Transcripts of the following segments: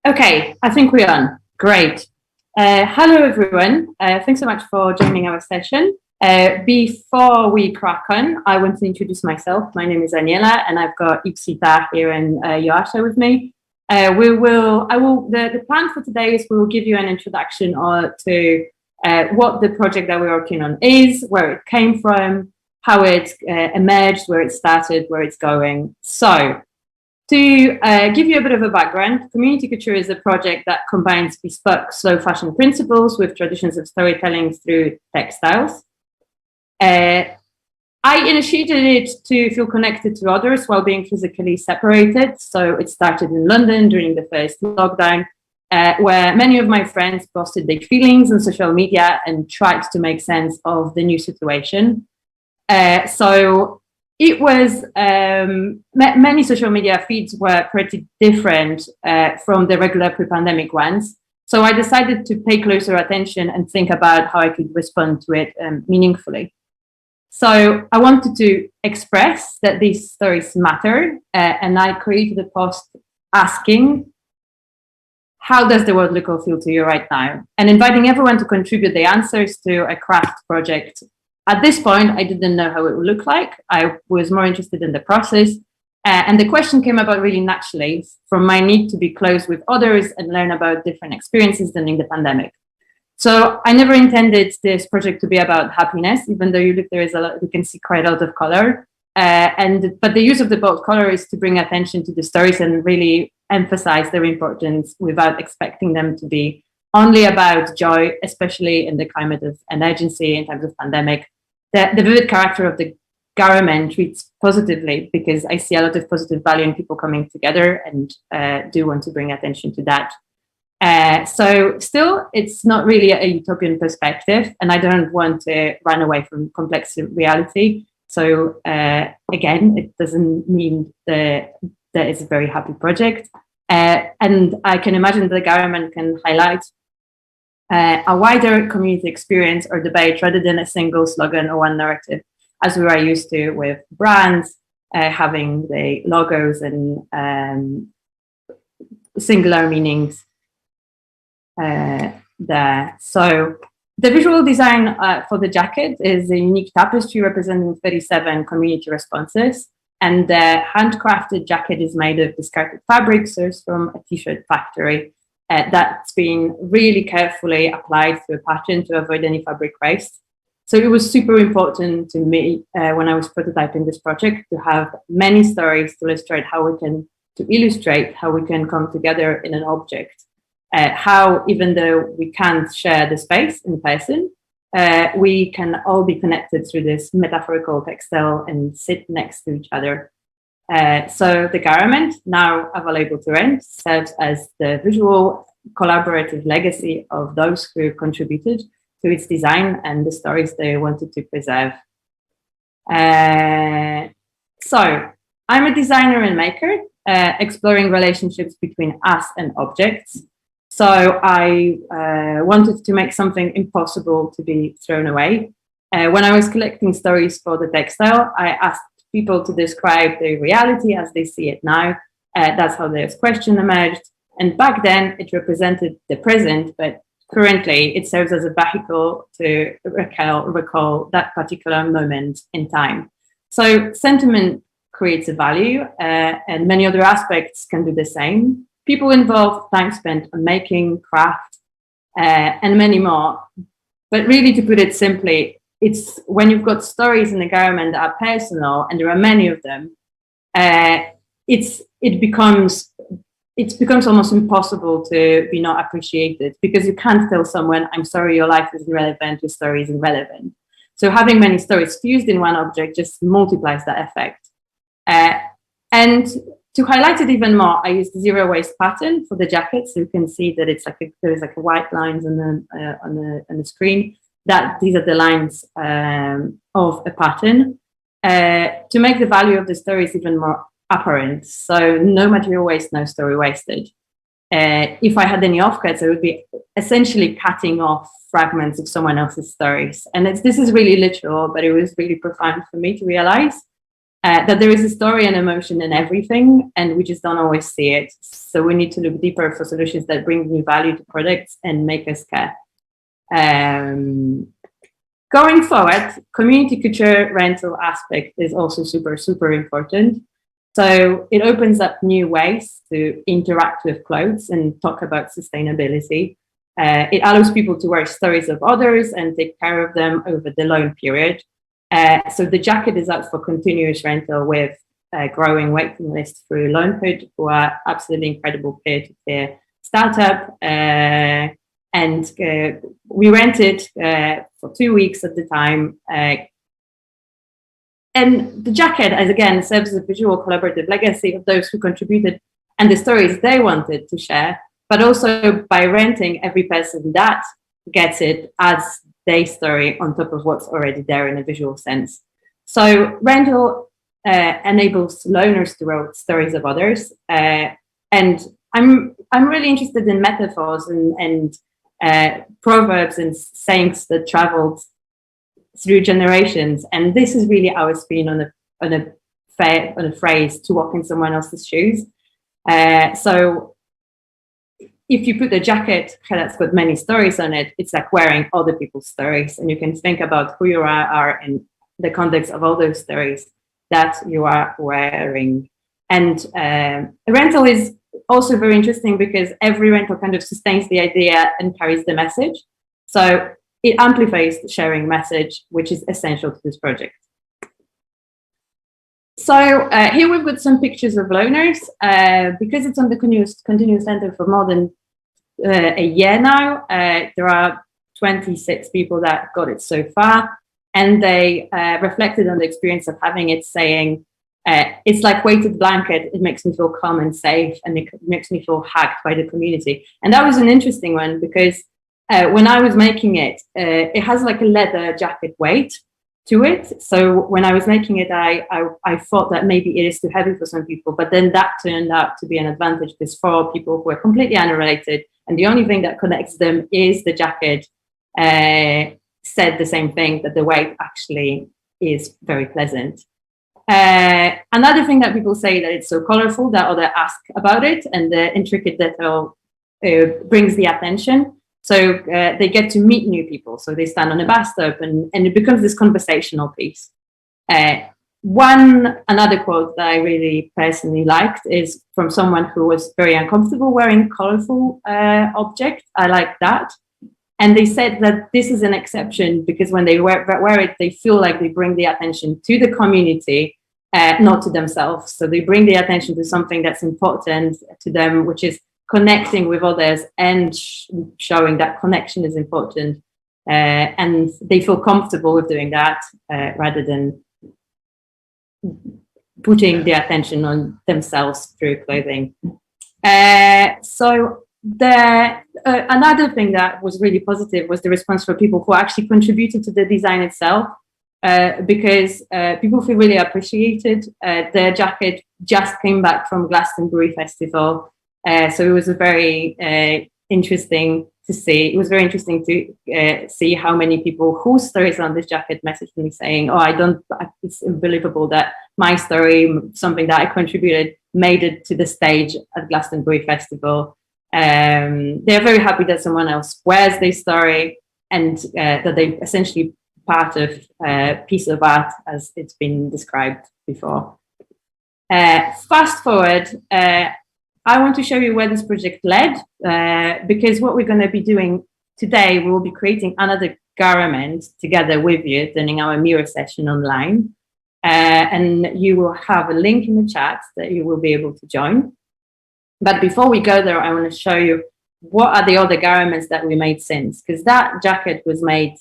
Okay, I think we're on. Great. Hello, everyone. Thanks so much for joining our session. Before we crack on, I want to introduce myself. My name is Daniela, and I've got Ipsita here and Joasha with me. The plan for today is we will give you an introduction to what the project that we're working on is, where it came from, how it emerged, where it started, where it's going. So, to give you a bit of a background, Community Couture is a project that combines bespoke slow fashion principles with traditions of storytelling through textiles. I initiated it to feel connected to others while being physically separated. So it started in London during the first lockdown, where many of my friends posted their feelings on social media and tried to make sense of the new situation. So it was many social media feeds were pretty different from the regular pre-pandemic ones. So I decided to pay closer attention and think about how I could respond to it meaningfully. So I wanted to express that these stories matter, and I created a post asking, how does the world look or feel to you right now? And inviting everyone to contribute their answers to a craft project. At this point, I didn't know how it would look like. I was more interested in the process. And the question came about really naturally from my need to be close with others and learn about different experiences during the pandemic. So I never intended this project to be about happiness, even though you can see quite a lot of color. But the use of the bold color is to bring attention to the stories and really emphasize their importance without expecting them to be only about joy, especially in the climate of emergency in terms of pandemic. The vivid character of the garment treats positively because I see a lot of positive value in people coming together and do want to bring attention to that. So still, it's not really a utopian perspective, and I don't want to run away from complex reality. So again, it doesn't mean that it's a very happy project. And I can imagine the garment can highlight a wider community experience or debate rather than a single slogan or one narrative, as we are used to with brands having the logos and singular meanings there. So the visual design for the jacket is a unique tapestry representing 37 community responses. And the handcrafted jacket is made of discarded fabric sourced from a t-shirt factory. That's been really carefully applied to a pattern to avoid any fabric waste. So it was super important to me when I was prototyping this project to have many stories to illustrate how we can come together in an object. How, even though we can't share the space in person, we can all be connected through this metaphorical textile and sit next to each other. So the garment, now available to rent, serves as the visual collaborative legacy of those who contributed to its design and the stories they wanted to preserve. So I'm a designer and maker, exploring relationships between us and objects. So I wanted to make something impossible to be thrown away. When I was collecting stories for the textile, I asked people to describe the reality as they see it now. That's how this question emerged. And back then, it represented the present, but currently, it serves as a vehicle to recall that particular moment in time. So sentiment creates a value, and many other aspects can do the same. People involved, time spent on making, craft, and many more. But really, to put it simply, it's when you've got stories in the garment that are personal, and there are many of them, it becomes almost impossible to be not appreciated because you can't tell someone, I'm sorry, your life is irrelevant, your story is irrelevant. So having many stories fused in one object just multiplies that effect. And to highlight it even more, I used the zero waste pattern for the jacket, so you can see that it's there's like a white lines on the screen. That these are the lines of a pattern to make the value of the stories even more apparent. So no material waste, no story wasted. If I had any offcuts, I would be essentially cutting off fragments of someone else's stories. And this is really literal, but it was really profound for me to realize. that there is a story and emotion in everything, and we just don't always see it. So we need to look deeper for solutions that bring new value to products and make us care. Going forward, community couture rental aspect is also super, super important. So it opens up new ways to interact with clothes and talk about sustainability. It allows people to wear stories of others and take care of them over the loan period. So the jacket is up for continuous rental with a growing waiting list through Loanhood, who are absolutely incredible peer-to-peer startup. And we rented for 2 weeks at the time. And the jacket, as again, serves as a visual collaborative legacy of those who contributed and the stories they wanted to share. But also by renting, every person that gets it adds their story on top of what's already there in a visual sense. So rental enables loaners to write stories of others. And I'm really interested in metaphors and proverbs and sayings that traveled through generations. And this is our spin on a phrase, to walk in someone else's shoes. So if you put a jacket that's got many stories on it, it's like wearing other people's stories, and you can think about who you are in the context of all those stories that you are wearing. And rental is also very interesting because every rental kind of sustains the idea and carries the message. So it amplifies the sharing message, which is essential to this project. So here we've got some pictures of loaners. Because it's on the continuous center for more than a year now, there are 26 people that got it so far, and they reflected on the experience of having it, saying, it's like weighted blanket. It makes me feel calm and safe, and it makes me feel hugged by the community. And that was an interesting one because when I was making it, it has like a leather jacket weight to it. So when I was making it, I thought that maybe it is too heavy for some people, but then that turned out to be an advantage because for people who are completely unrelated and the only thing that connects them is the jacket, said the same thing, that the weight actually is very pleasant. Another thing that people say, that it's so colorful that others ask about it, and the intricate detail brings the attention. So they get to meet new people. So they stand on a bus stop, and it becomes this conversational piece. Another quote that I really personally liked is from someone who was very uncomfortable wearing colorful objects. I like that. And they said that this is an exception because when they wear it, they feel like they bring the attention to the community, not to themselves. So they bring the attention to something that's important to them, which is connecting with others and showing that connection is important. And they feel comfortable with doing that rather than putting the attention on themselves through clothing. So another thing that was really positive was the response for people who actually contributed to the design itself, because people feel really appreciated. The jacket just came back from Glastonbury Festival, so it was a very interesting to see. It was very interesting to see how many people whose stories on this jacket messaged me saying, "Oh, it's unbelievable that my story, something that I contributed, made it to the stage at Glastonbury Festival." They're very happy that someone else wears their story, and that they essentially part of a piece of art as it's been described before. Fast forward, I want to show you where this project led, because what we're going to be doing today, we'll be creating another garment together with you during our mirror session online. And you will have a link in the chat that you will be able to join. But before we go there, I want to show you what are the other garments that we made since, because that jacket was made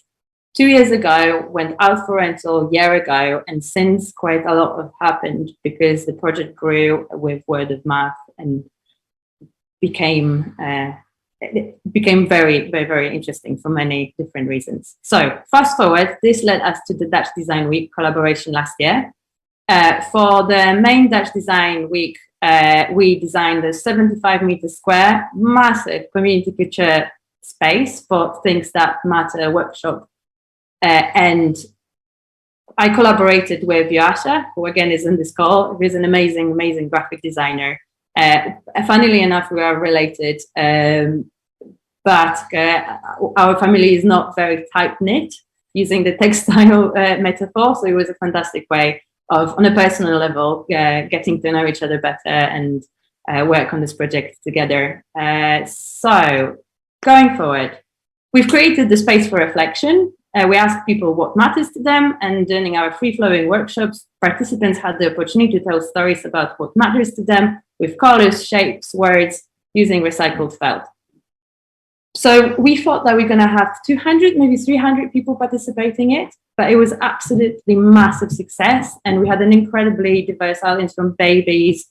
2 years ago, went out for rental a year ago, and since quite a lot have happened because the project grew with word of mouth and became very, very, very interesting for many different reasons. So fast forward, this led us to the Dutch Design Week collaboration last year. For the main Dutch Design Week, we designed a 75-meter square, massive community couture space for things that matter, workshop, and I collaborated with Yasha, who again is in this call, who is an amazing, amazing graphic designer. Funnily enough, we are related, but our family is not very tight-knit, using the textile metaphor. So it was a fantastic way of, on a personal level, getting to know each other better and work on this project together. So going forward, we've created the space for reflection. We asked people what matters to them, and during our free-flowing workshops, participants had the opportunity to tell stories about what matters to them with colors, shapes, words, using recycled felt. So we thought that we're going to have 200, maybe 300 people participating in it, but it was absolutely massive success. And we had an incredibly diverse audience, from babies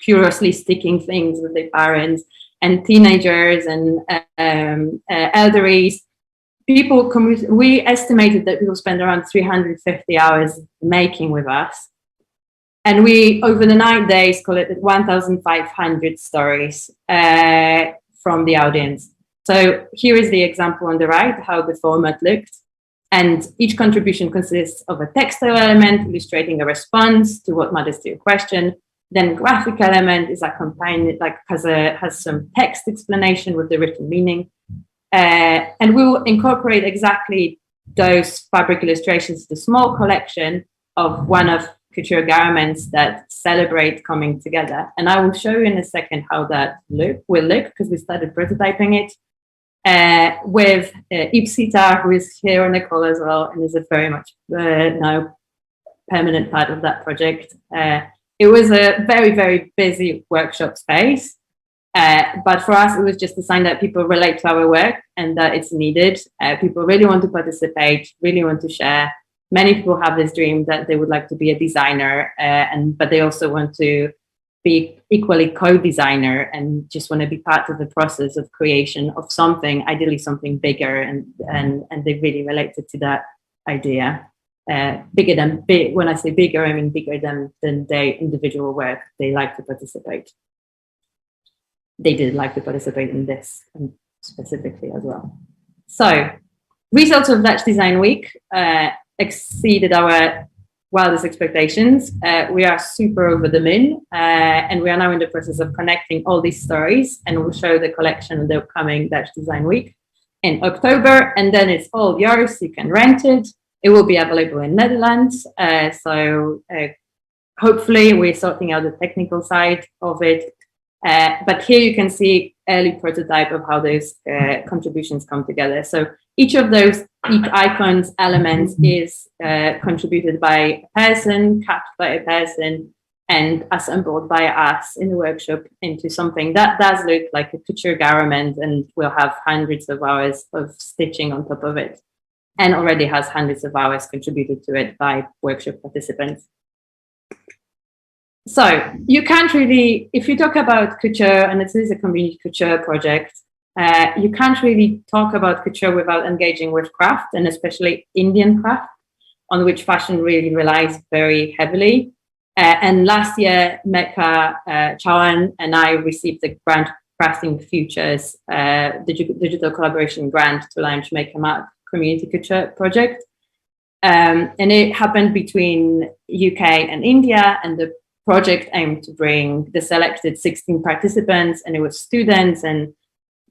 curiously sticking things with their parents, and teenagers and elderlies. We estimated that people spend around 350 hours making with us. And we, over the 9 days, collected 1,500 stories from the audience. So here is the example on the right, how the format looked. And each contribution consists of a textile element illustrating a response to what matters to your question. Then graphic element is accompanied, like has some text explanation with the written meaning. And we will incorporate exactly those fabric illustrations to the small collection of one of Couture garments that celebrate coming together. And I will show you in a second how that will look, because we started prototyping it with Ipsita, who is here on the call as well, and is a very much now permanent part of that project. It was a very, very busy workshop space. But for us, it was just a sign that people relate to our work and that it's needed. People really want to participate, really want to share. Many people have this dream that they would like to be a designer, but they also want to be equally co-designer and just want to be part of the process of creation of something, ideally something bigger, and they really related to that idea. Bigger than big. When I say bigger, I mean bigger than their individual work. They like to participate. They did like to participate in this specifically as well. So, results of Dutch Design Week exceeded our wildest expectations. We are super over the moon, and we are now in the process of connecting all these stories, and we'll show the collection of the upcoming Dutch Design Week in October, and then it's all yours. You can rent it. It will be available in Netherlands. So hopefully we're sorting out the technical side of it. But here you can see early prototype of how those contributions come together. So each of those icons, elements is contributed by a person, capped by a person, and assembled by us in the workshop into something that does look like a couture garment, and will have hundreds of hours of stitching on top of it, and already has hundreds of hours contributed to it by workshop participants. So you can't really, if you talk about couture, and this is a community couture project, you can't really talk about couture without engaging with craft, and especially Indian craft, on which fashion really relies very heavily. And last year, Mecca Chawan and I received the grant Crafting Futures digital collaboration grant to launch Make a Mark community couture project. And it happened between UK and India, and the project aimed to bring the selected 16 participants, and it was students and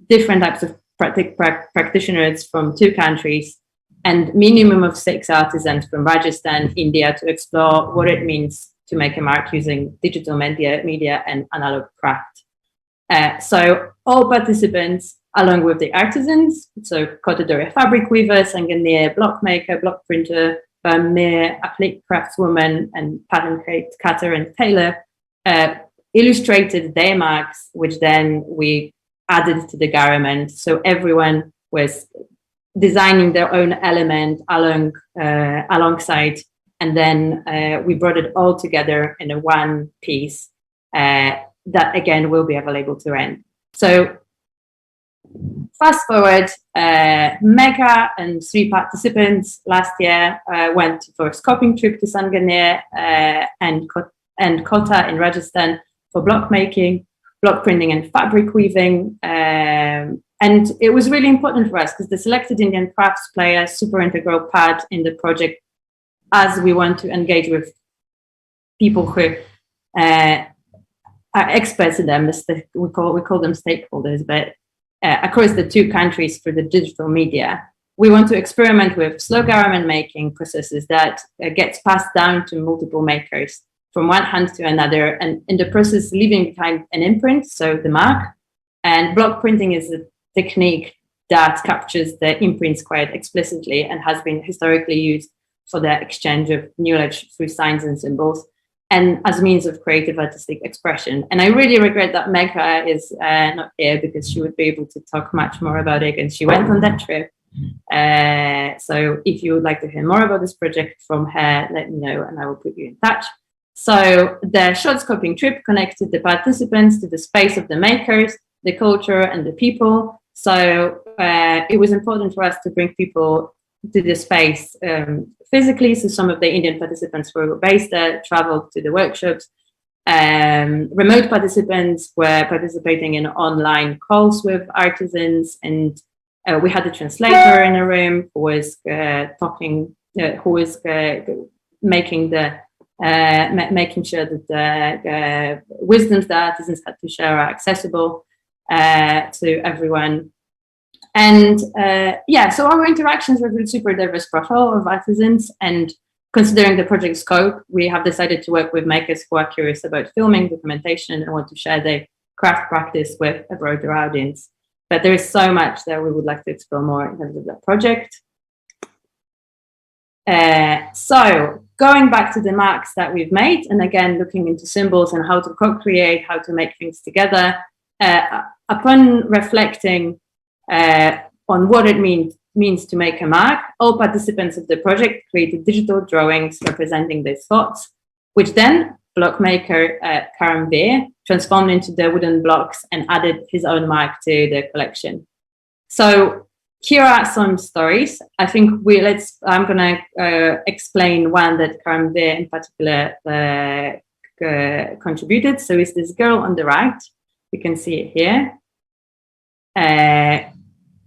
different types of practitioners from 2 countries, and minimum of 6 artisans from Rajasthan, India, to explore what it means to make a mark using digital media and analog craft. So all participants, along with the artisans, so Côte d'Or fabric weaver, Sanganier block maker, block printer, Vermeer, applique craftswoman, and pattern cutter and tailor, illustrated their marks, which then we added to the garment. So everyone was designing their own element alongside, and then we brought it all together in a one piece that again will be available to rent. So fast forward, Mega and 3 participants last year went for a scoping trip to Sanganier and Kota in Rajasthan for block making, block printing and fabric weaving. And it was really important for us because the selected Indian crafts play a super integral part in the project as we want to engage with people who are experts in them, we call them stakeholders, but across the two countries through the digital media, we want to experiment with slow garment making processes that gets passed down to multiple makers from one hand to another, and in the process leaving behind an imprint, so the mark. And block printing is a technique that captures the imprints quite explicitly and has been historically used for the exchange of knowledge through signs and symbols, and as means of creative artistic expression. And I really regret that Megha is not here, because she would be able to talk much more about it, and she went on that trip. So if you would like to hear more about this project from her, let me know and I will put you in touch. So the short scoping trip connected the participants to the space of the makers, the culture and the people. So it was important for us to bring people to the space physically. So some of the Indian participants were based there, traveled to the workshops. Remote participants were participating in online calls with artisans, and we had a translator in a room who was making sure that the wisdoms that artisans had to share are accessible to everyone. And so our interactions with a super diverse profile of artisans, and considering the project scope, we have decided to work with makers who are curious about filming, documentation, and want to share their craft practice with a broader audience. But there is so much that we would like to explore more in terms of that project. So going back to the marks that we've made, and again, looking into symbols and how to co-create, how to make things together, upon reflecting on what it means to make a mark, all participants of the project created digital drawings representing their thoughts, which then block maker Karan Veer transformed into the wooden blocks and added his own mark to the collection. So here are some stories. I think I'm going to explain one that Karan Veer in particular contributed. So it's this girl on the right. You can see it here.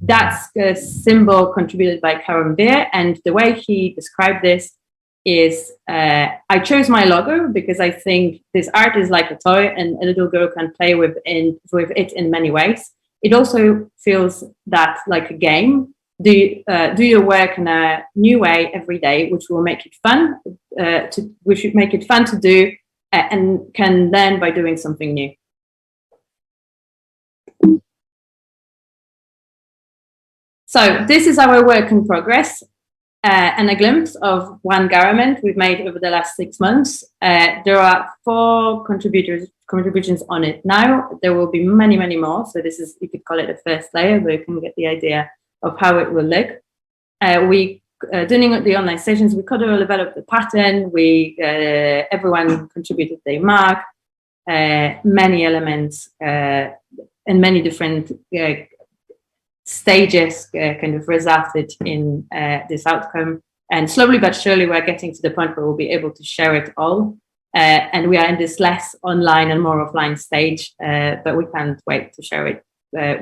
That's a symbol contributed by Karan Veer, and the way he described this is, I chose my logo because I think this art is like a toy and a little girl can play with it in many ways. It also feels that like a game. Do your work in a new way every day, which will make it fun. We should make it fun to do, and can learn by doing something new. So this is our work in progress, and a glimpse of one garment we've made over the last 6 months. There are 4 contributions on it now. There will be many, many more. So this is, you could call it a first layer, but you can get the idea of how it will look. During the online sessions, we could develop the pattern. Everyone contributed their mark, many elements, and many different stages kind of resulted in this outcome. And slowly but surely, we're getting to the point where we'll be able to share it all. And we are in this less online and more offline stage, but we can't wait to share it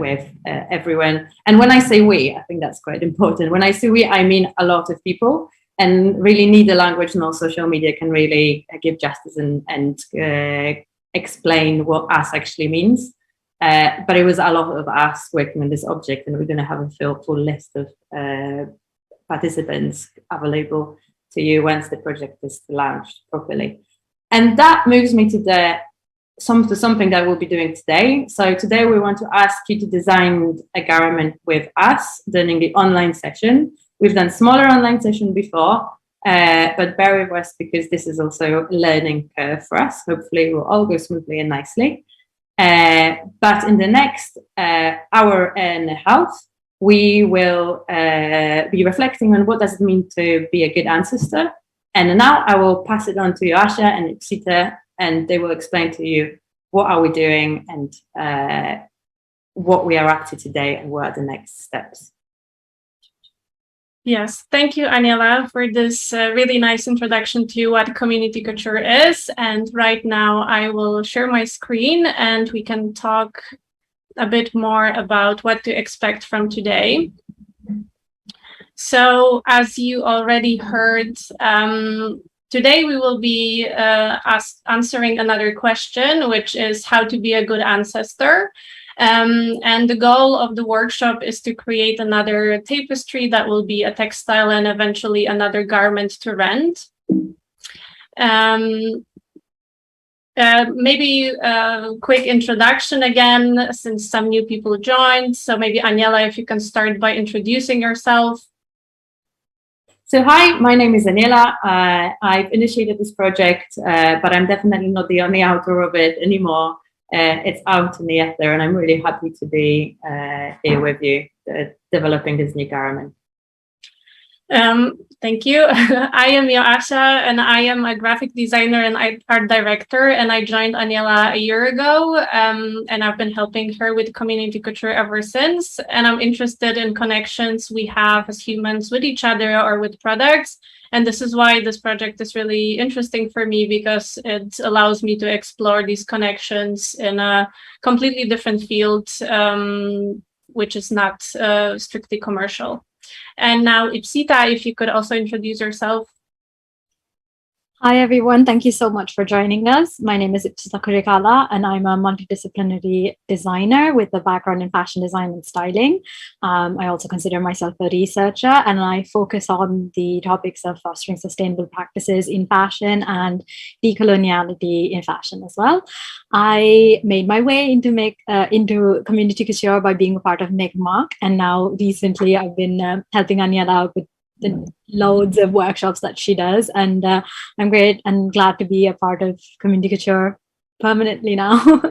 with everyone. And when I say we, I think that's quite important. When I say we, I mean a lot of people, and really neither language nor social media can really give justice and explain what us actually means. But it was a lot of us working on this object, and we're going to have a full list of participants available to you once the project is launched properly. And that moves me to something that we'll be doing today. So today we want to ask you to design a garment with us during the online session. We've done smaller online session before, but bear with us because this is also a learning curve for us. Hopefully it will all go smoothly and nicely. But in the next hour and a half, we will be reflecting on what does it mean to be a good ancestor. And now I will pass it on to Joasha and Ipsita, and they will explain to you what are we doing and what we are up to today and what are the next steps. Yes, thank you, Aniela, for this really nice introduction to what Community Couture is. And right now I will share my screen and we can talk a bit more about what to expect from today. So as you already heard, today we will be answering another question, which is how to be a good ancestor. And the goal of the workshop is to create another tapestry that will be a textile and eventually another garment to rent. Maybe a quick introduction again, since some new people joined. So maybe Aniela, if you can start by introducing yourself. So hi, my name is Aniela. I've initiated this project, but I'm definitely not the only author of it anymore. It's out in the ether, and I'm really happy to be here with you, developing this new garment. Thank you. I am Yoasha, and I am a graphic designer and art director, and I joined Aniela a year ago, and I've been helping her with community couture ever since. And I'm interested in connections we have as humans with each other or with products. And this is why this project is really interesting for me, because it allows me to explore these connections in a completely different field, which is not strictly commercial. And now, Ipsita, if you could also introduce yourself. Hi, everyone. Thank you so much for joining us. My name is Ipsita Kurikala, and I'm a multidisciplinary designer with a background in fashion design and styling. I also consider myself a researcher, and I focus on the topics of fostering sustainable practices in fashion and decoloniality in fashion as well. I made my way into community couture by being a part of Nick Mark, and now recently I've been helping Aniela out with the loads of workshops that she does, and I'm great and glad to be a part of community couture permanently now.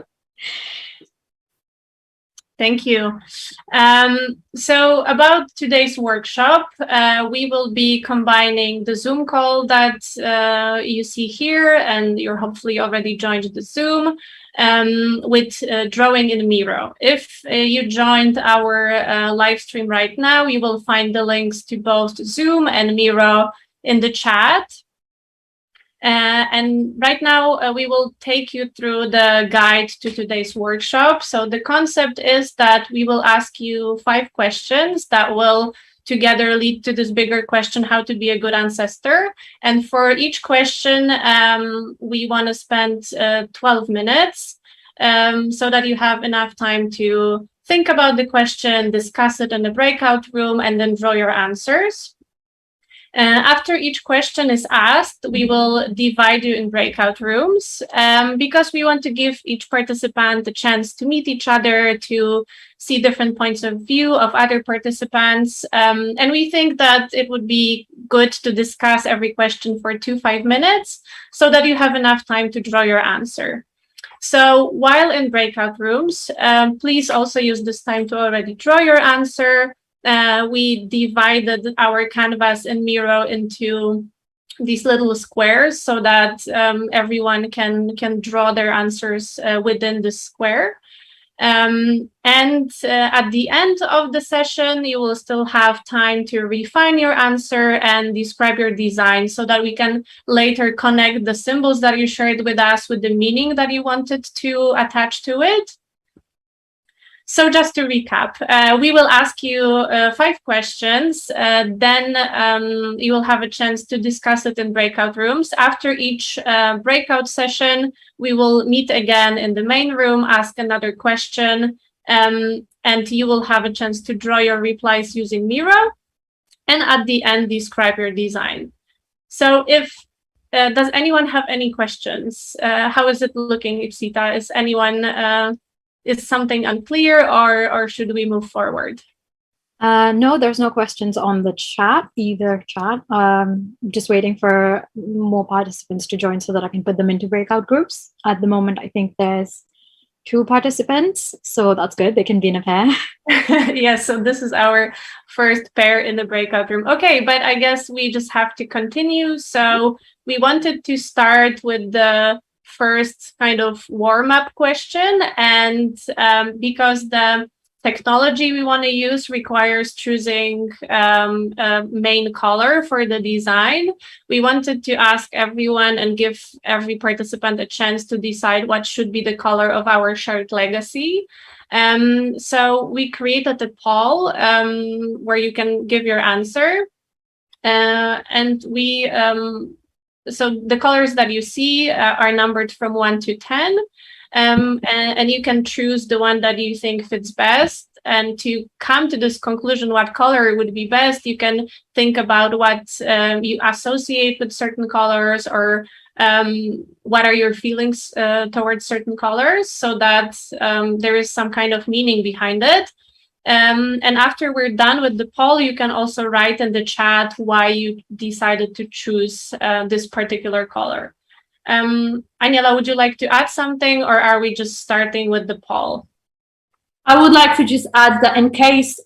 Thank you. So about today's workshop, we will be combining the Zoom call that you see here, and you're hopefully already joined the Zoom, with drawing in Miro. If you joined our live stream right now, you will find the links to both Zoom and Miro in the chat. And right now, we will take you through the guide to today's workshop. So the concept is that we will ask you 5 questions that will together lead to this bigger question, how to be a good ancestor. And for each question, we want to spend 12 minutes so that you have enough time to think about the question, discuss it in the breakout room, and then draw your answers. After each question is asked, we will divide you in breakout rooms because we want to give each participant a chance to meet each other, to see different points of view of other participants. And we think that it would be good to discuss every question for 5 minutes so that you have enough time to draw your answer. So while in breakout rooms, please also use this time to already draw your answer. We divided our canvas in Miro into these little squares so that everyone can draw their answers within the square. And at the end of the session, you will still have time to refine your answer and describe your design so that we can later connect the symbols that you shared with us with the meaning that you wanted to attach to it. So just to recap, we will ask you 5 questions, then you will have a chance to discuss it in breakout rooms. After each breakout session, we will meet again in the main room, ask another question, and you will have a chance to draw your replies using Miro, and at the end, describe your design. So if does anyone have any questions? How is it looking, Ipsita? Is anyone... Is something unclear, or should we move forward? No, there's no questions on the chat, either chat. Just waiting for more participants to join so that I can put them into breakout groups. At the moment, I think there's 2 participants, so that's good. They can be in a pair. Yes, so this is our first pair in the breakout room. Okay, but I guess we just have to continue. So we wanted to start with the first kind of warm-up question, and because the technology we want to use requires choosing a main color for the design, we wanted to ask everyone and give every participant a chance to decide what should be the color of our shared legacy. So we created a poll where you can give your answer. And so the colors that you see are numbered from 1 to 10. And you can choose the one that you think fits best. And to come to this conclusion, what color would be best, you can think about what you associate with certain colors, or what are your feelings towards certain colors, so that there is some kind of meaning behind it. And after we're done with the poll, you can also write in the chat why you decided to choose this particular color. Aniela, would you like to add something, or are we just starting with the poll? I would like to just add that in case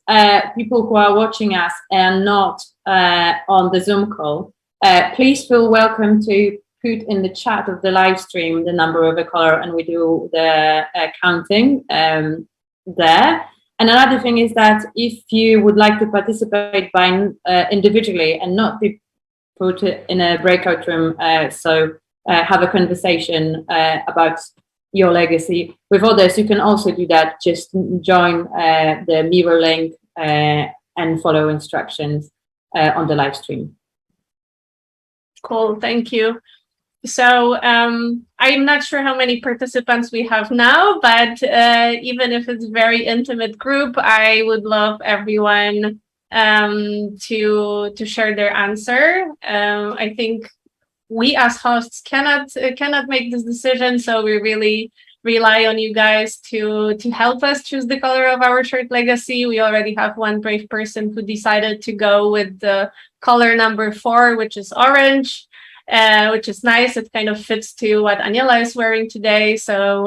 people who are watching us are not on the Zoom call, please feel welcome to put in the chat of the live stream the number of a color, and we do the counting there. And another thing is that if you would like to participate by individually and not be put in a breakout room, have a conversation about your legacy with others, you can also do that. Just join the Miro link and follow instructions on the live stream. Cool, thank you. So I'm not sure how many participants we have now, but even if it's a very intimate group, I would love everyone to share their answer. I think we as hosts cannot make this decision, so we really rely on you guys to help us choose the color of our shirt legacy. We already have one brave person who decided to go with the color number 4, which is orange. Which is nice. It kind of fits to what Aniela is wearing today. So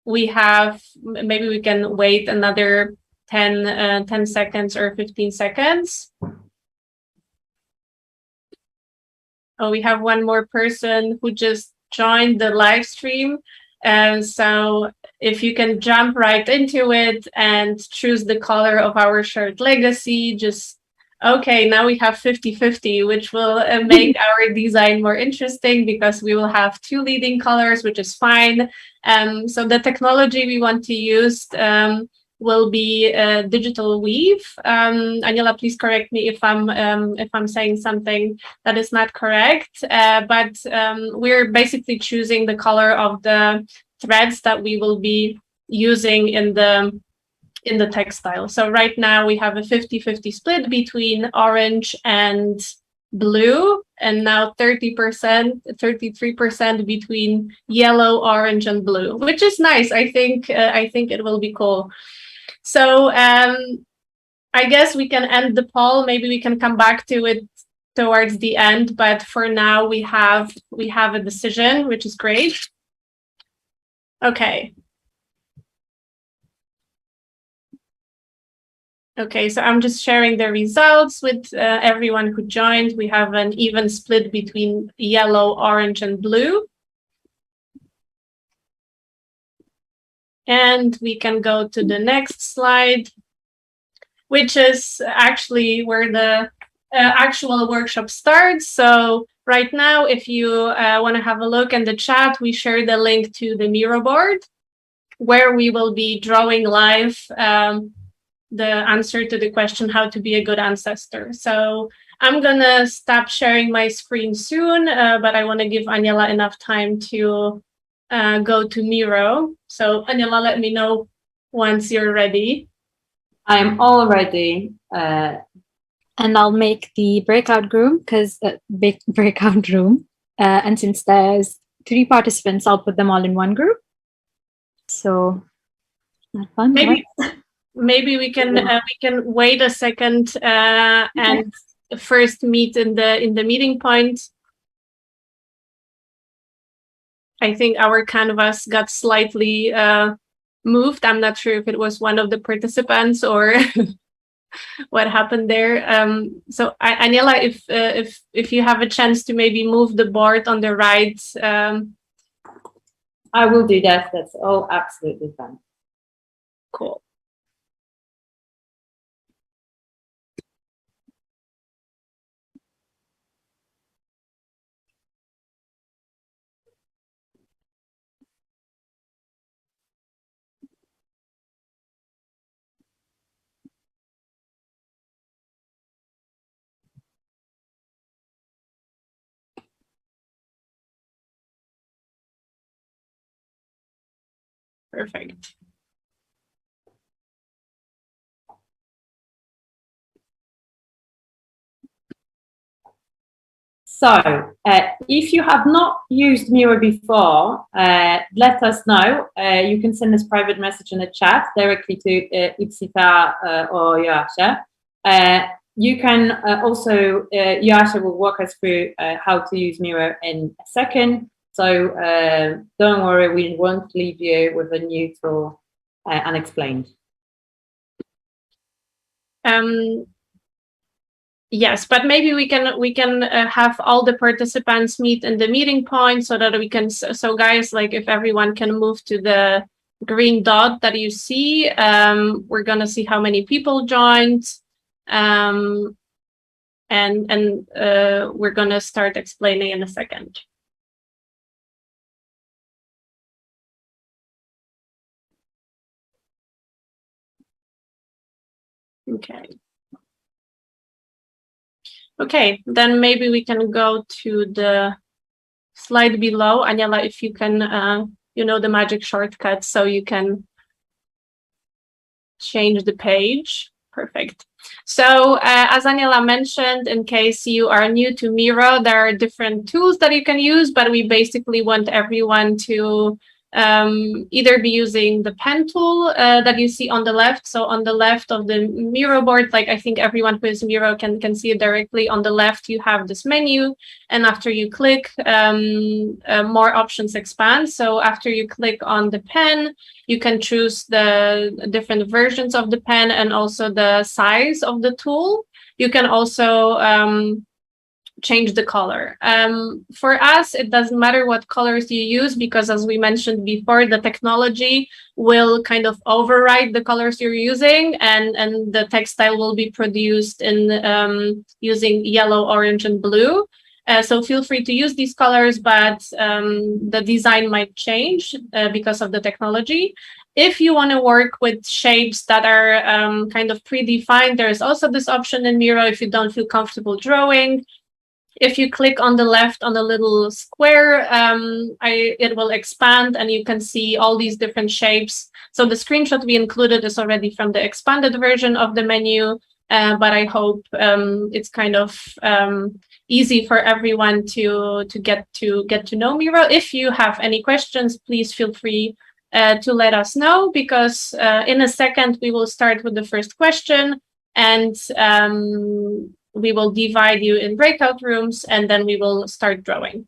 we have, maybe we can wait another 10 seconds or 15 seconds. Oh, we have one more person who just joined the live stream. And so if you can jump right into it and choose the color of our shirt legacy, just okay, now we have 50-50, which will make our design more interesting, because we will have 2 leading colors, which is fine. So the technology we want to use will be digital weave. Aniela, please correct me if I'm saying something that is not correct. But we're basically choosing the color of the threads that we will be using in the textile. So right now we have a 50-50 split between orange and blue, and now 30%, 33% between yellow, orange, and blue, which is nice. I think it will be cool. So I guess we can end the poll. Maybe we can come back to it towards the end, but for now we have a decision, which is great. Okay. Okay, so I'm just sharing the results with everyone who joined. We have an even split between yellow, orange, and blue. And we can go to the next slide, which is actually where the actual workshop starts. So right now, if you want to have a look in the chat, we share the link to the Miro board, where we will be drawing live the answer to the question, how to be a good ancestor. So I'm gonna stop sharing my screen soon, but I want to give Aniela enough time to go to Miro. So Aniela, let me know once you're ready. I'm all ready. And I'll make the breakout room, breakout room. And since there's 3 participants, I'll put them all in one group. So not fun. Maybe we can wait a second and first meet in the meeting point. I think our canvas got slightly moved. I'm not sure if it was one of the participants or what happened there. So Aniela, if you have a chance to maybe move the board on the right. I will do that. That's all absolutely fine. Cool. Perfect. So, if you have not used Miro before, let us know. You can send us private message in the chat directly to Ipsita or Yoasha. You can also, Yoasha will walk us through how to use Miro in a second. So don't worry, we won't leave you with a new tool unexplained. Yes, but maybe we can have all the participants meet in the meeting point so that we can. So guys, like if everyone can move to the green dot that you see, we're gonna see how many people joined, and we're gonna start explaining in a second. Okay. Okay, then maybe we can go to the slide below. Aniela, if you can, you know the magic shortcut, so you can change the page. Perfect. So as Aniela mentioned, in case you are new to Miro, there are different tools that you can use, but we basically want everyone to either be using the pen tool that you see on the left. So on the left of the Miro board, like I think everyone who is Miro can see it directly. On the left, you have this menu, and after you click, more options expand. So after you click on the pen, you can choose the different versions of the pen and also the size of the tool. You can also change the color. For us, it doesn't matter what colors you use because, as we mentioned before, the technology will kind of override the colors you're using, and the textile will be produced in using yellow, orange, and blue. So feel free to use these colors, but the design might change because of the technology. If you want to work with shapes that are kind of predefined, there's also this option in Miro if you don't feel comfortable drawing. If you click on the left on the little square, it will expand and you can see all these different shapes. So the screenshot we included is already from the expanded version of the menu, but I hope it's kind of easy for everyone to get to know Miro. If you have any questions, please feel free to let us know, because in a second we will start with the first question, and we will divide you in breakout rooms, and then we will start drawing.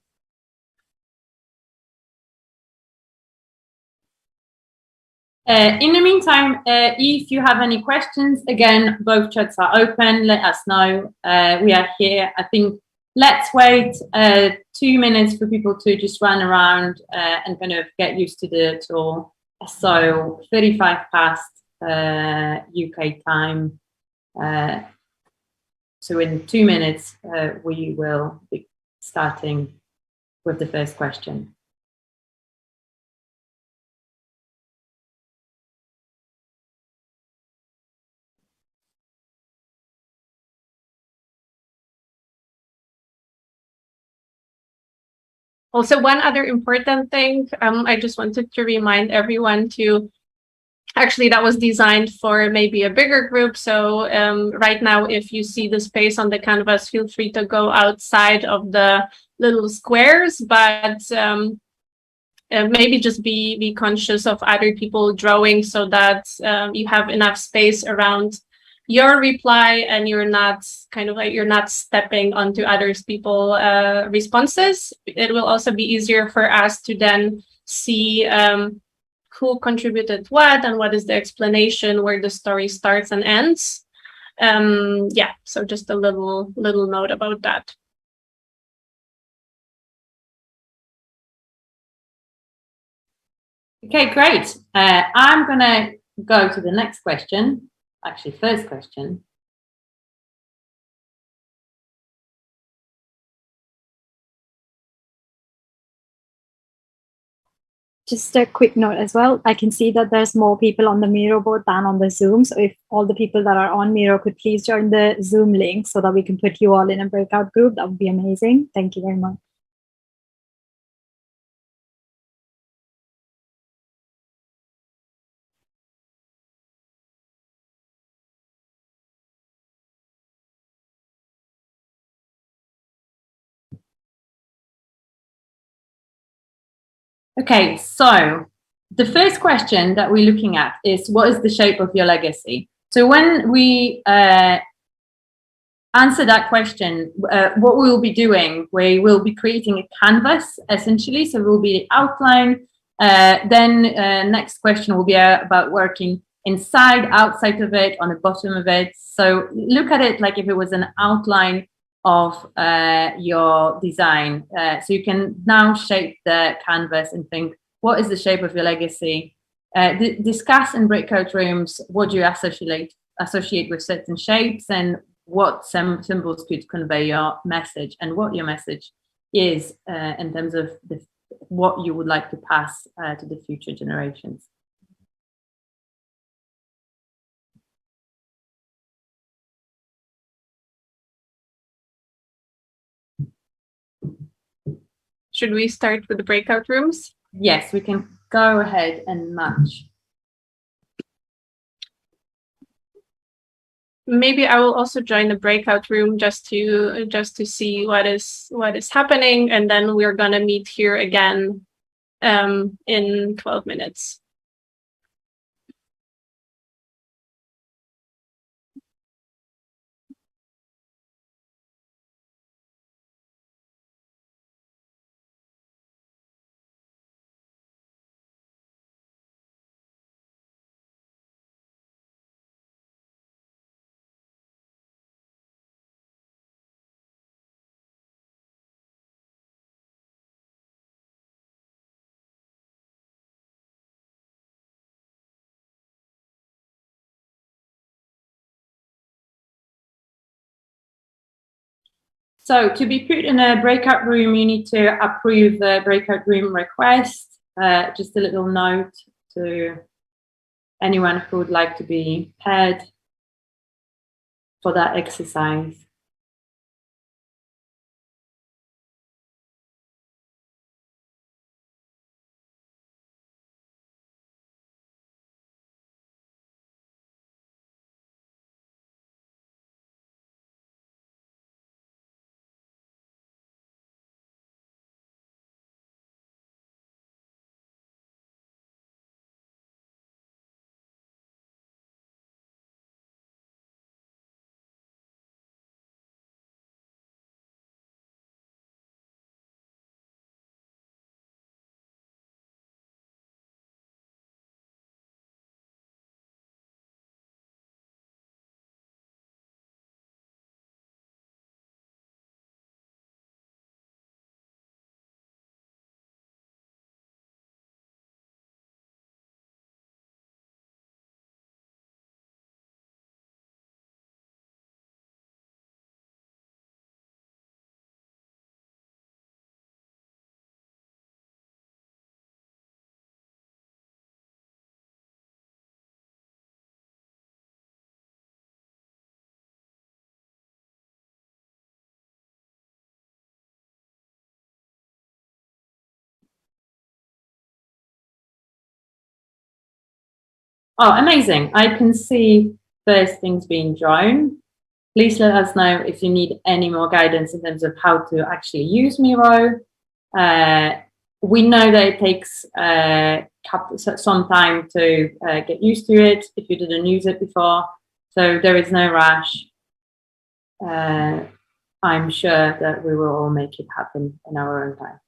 In the meantime, if you have any questions, again, both chats are open. Let us know. We are here. I think let's wait 2 minutes for people to just run around and kind of get used to the tool. So 35 past UK time. So in 2 minutes, we will be starting with the first question. Also, one other important thing, I just wanted to remind everyone to, actually that was designed for maybe a bigger group. So right now, if you see the space on the canvas, feel free to go outside of the little squares, but maybe just be conscious of other people drawing so that you have enough space around your reply and you're not stepping onto others people responses. It will also be easier for us to then see who contributed what and what is the explanation, where the story starts and ends. Yeah, so just a little note about that. Okay, great. I'm gonna go to the next question. Actually, first question. Just a quick note as well. I can see that there's more people on the Miro board than on the Zoom. So if all the people that are on Miro could please join the Zoom link so that we can put you all in a breakout group, that would be amazing. Thank you very much. Okay, so the first question that we're looking at is, what is the shape of your legacy? So when we answer that question, what we will be doing, we will be creating a canvas, essentially. So it will be the outline. Then next question will be about working inside, outside of it, on the bottom of it. So look at it like if it was an outline of your design. So you can now shape the canvas and think, what is the shape of your legacy? Discuss in breakout rooms what do you associate with certain shapes, and what symbols could convey your message, and what your message is in terms of what you would like to pass to the future generations. Should we start with the breakout rooms? Yes, we can go ahead and match. Maybe I will also join the breakout room just to see what is happening, and then we're gonna meet here again in 12 minutes. So to be put in a breakout room, you need to approve the breakout room request. Just a little note to anyone who would like to be paired for that exercise. Oh, amazing. I can see first things being drawn. Please let us know if you need any more guidance in terms of how to actually use Miro. We know that it takes some time to get used to it if you didn't use it before. So there is no rush. I'm sure that we will all make it happen in our own time.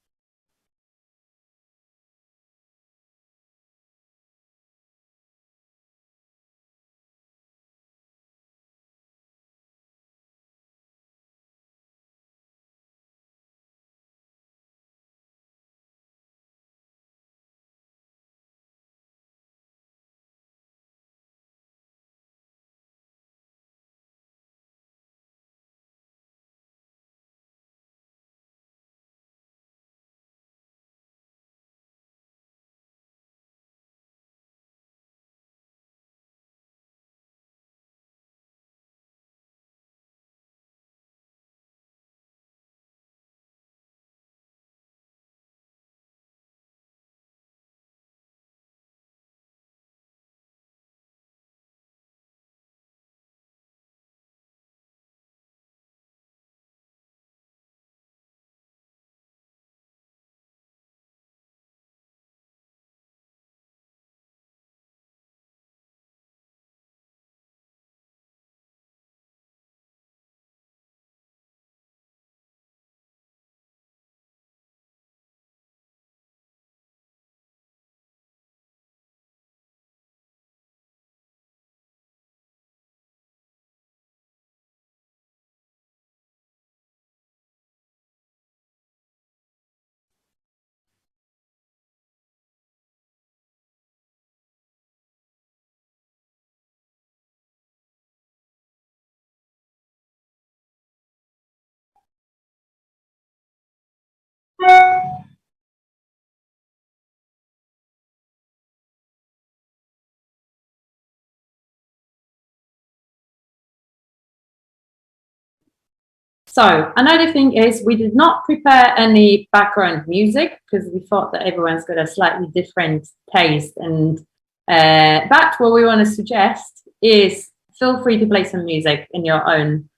So another thing is we did not prepare any background music because we thought that everyone's got a slightly different taste. And but what we want to suggest is feel free to play some music in your own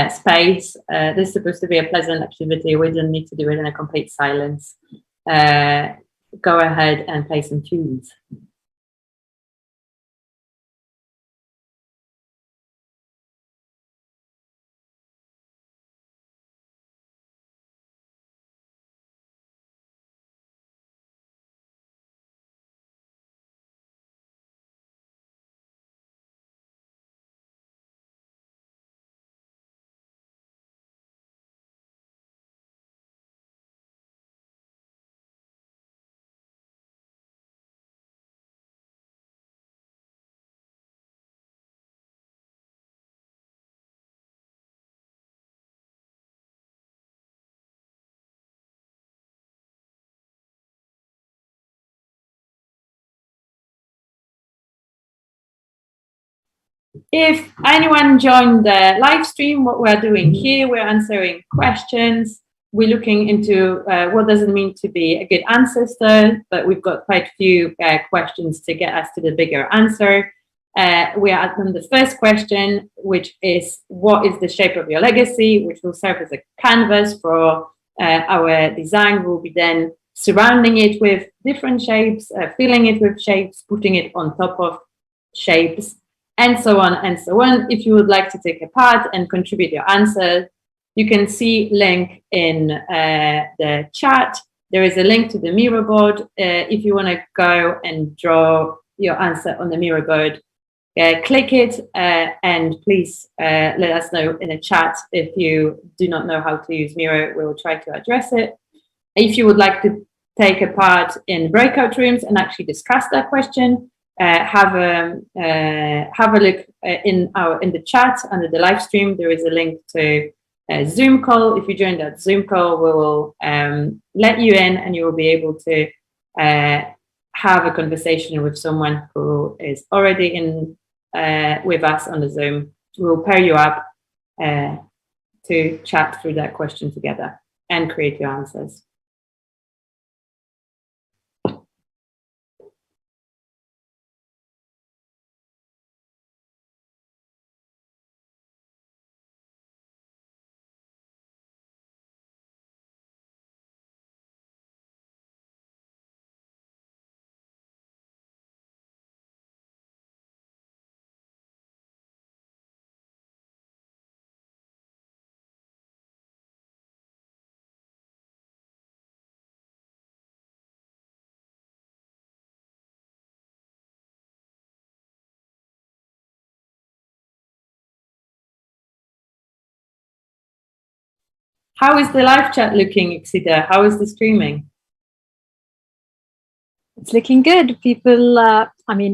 space. This is supposed to be a pleasant activity. We don't need to do it in a complete silence. Go ahead and play some tunes. If anyone joined the live stream, what we're doing here, we're answering questions. We're looking into what does it mean to be a good ancestor, but we've got quite a few questions to get us to the bigger answer. We are on the first question, which is what is the shape of your legacy, which will serve as a canvas for our design. We'll be then surrounding it with different shapes, filling it with shapes, putting it on top of shapes, and so on and so on. If you would like to take a part and contribute your answer, you can see link in the chat. There is a link to the Miro board. If you want to go and draw your answer on the Miro board, click it and please let us know in the chat if you do not know how to use Miro. We will try to address it. If you would like to take a part in breakout rooms and actually discuss that question, have a look in the chat under the live stream. There is a link to a Zoom call. If you join that Zoom call, we will let you in and you will be able to have a conversation with someone who is already in with us on the Zoom. We'll pair you up to chat through that question together and create your answers. How is the live chat looking, Exeter? How is the streaming? It's looking good. People,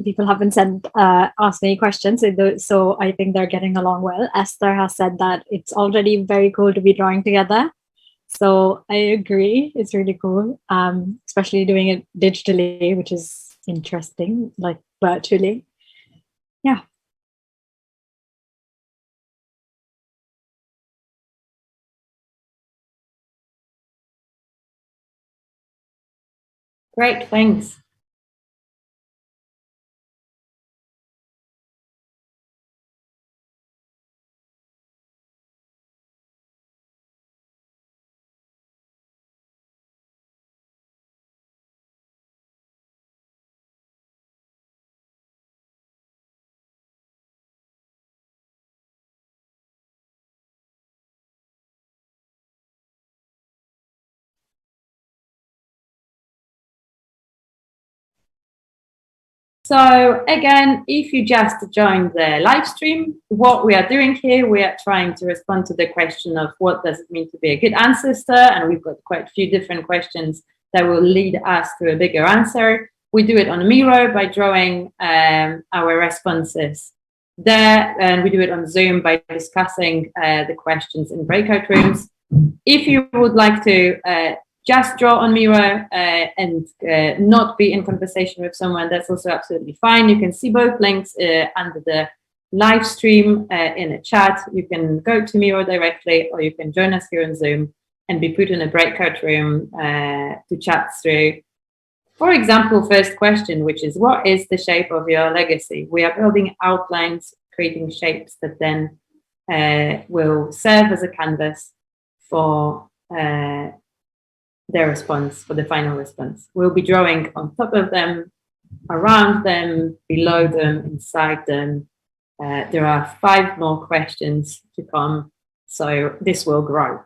people haven't sent asked any questions, so I think they're getting along well. Esther has said that it's already very cool to be drawing together. So I agree, it's really cool, especially doing it digitally, which is interesting, like virtually. Yeah. Great, thanks. So again, if you just joined the live stream, what we are doing here, we are trying to respond to the question of what does it mean to be a good ancestor? And we've got quite a few different questions that will lead us to a bigger answer. We do it on Miro by drawing our responses there, and we do it on Zoom by discussing the questions in breakout rooms. If you would like to just draw on Miro and not be in conversation with someone, that's also absolutely fine. You can see both links under the live stream in a chat. You can go to Miro directly, or you can join us here on Zoom and be put in a breakout room to chat through. For example, first question, which is, what is the shape of your legacy? We are building outlines, creating shapes that then will serve as a canvas for their response, for the final response. We'll be drawing on top of them, around them, below them, inside them. There are 5 more questions to come, so this will grow.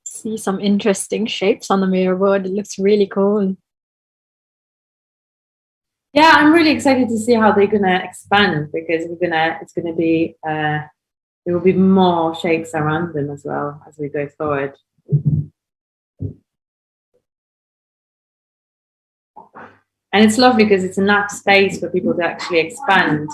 See some interesting shapes on the mirror board. It looks really cool. Yeah, I'm really excited to see how they're gonna expand, because it's gonna be there will be more shapes around them as well as we go forward. And it's lovely because it's enough space for people to actually expand.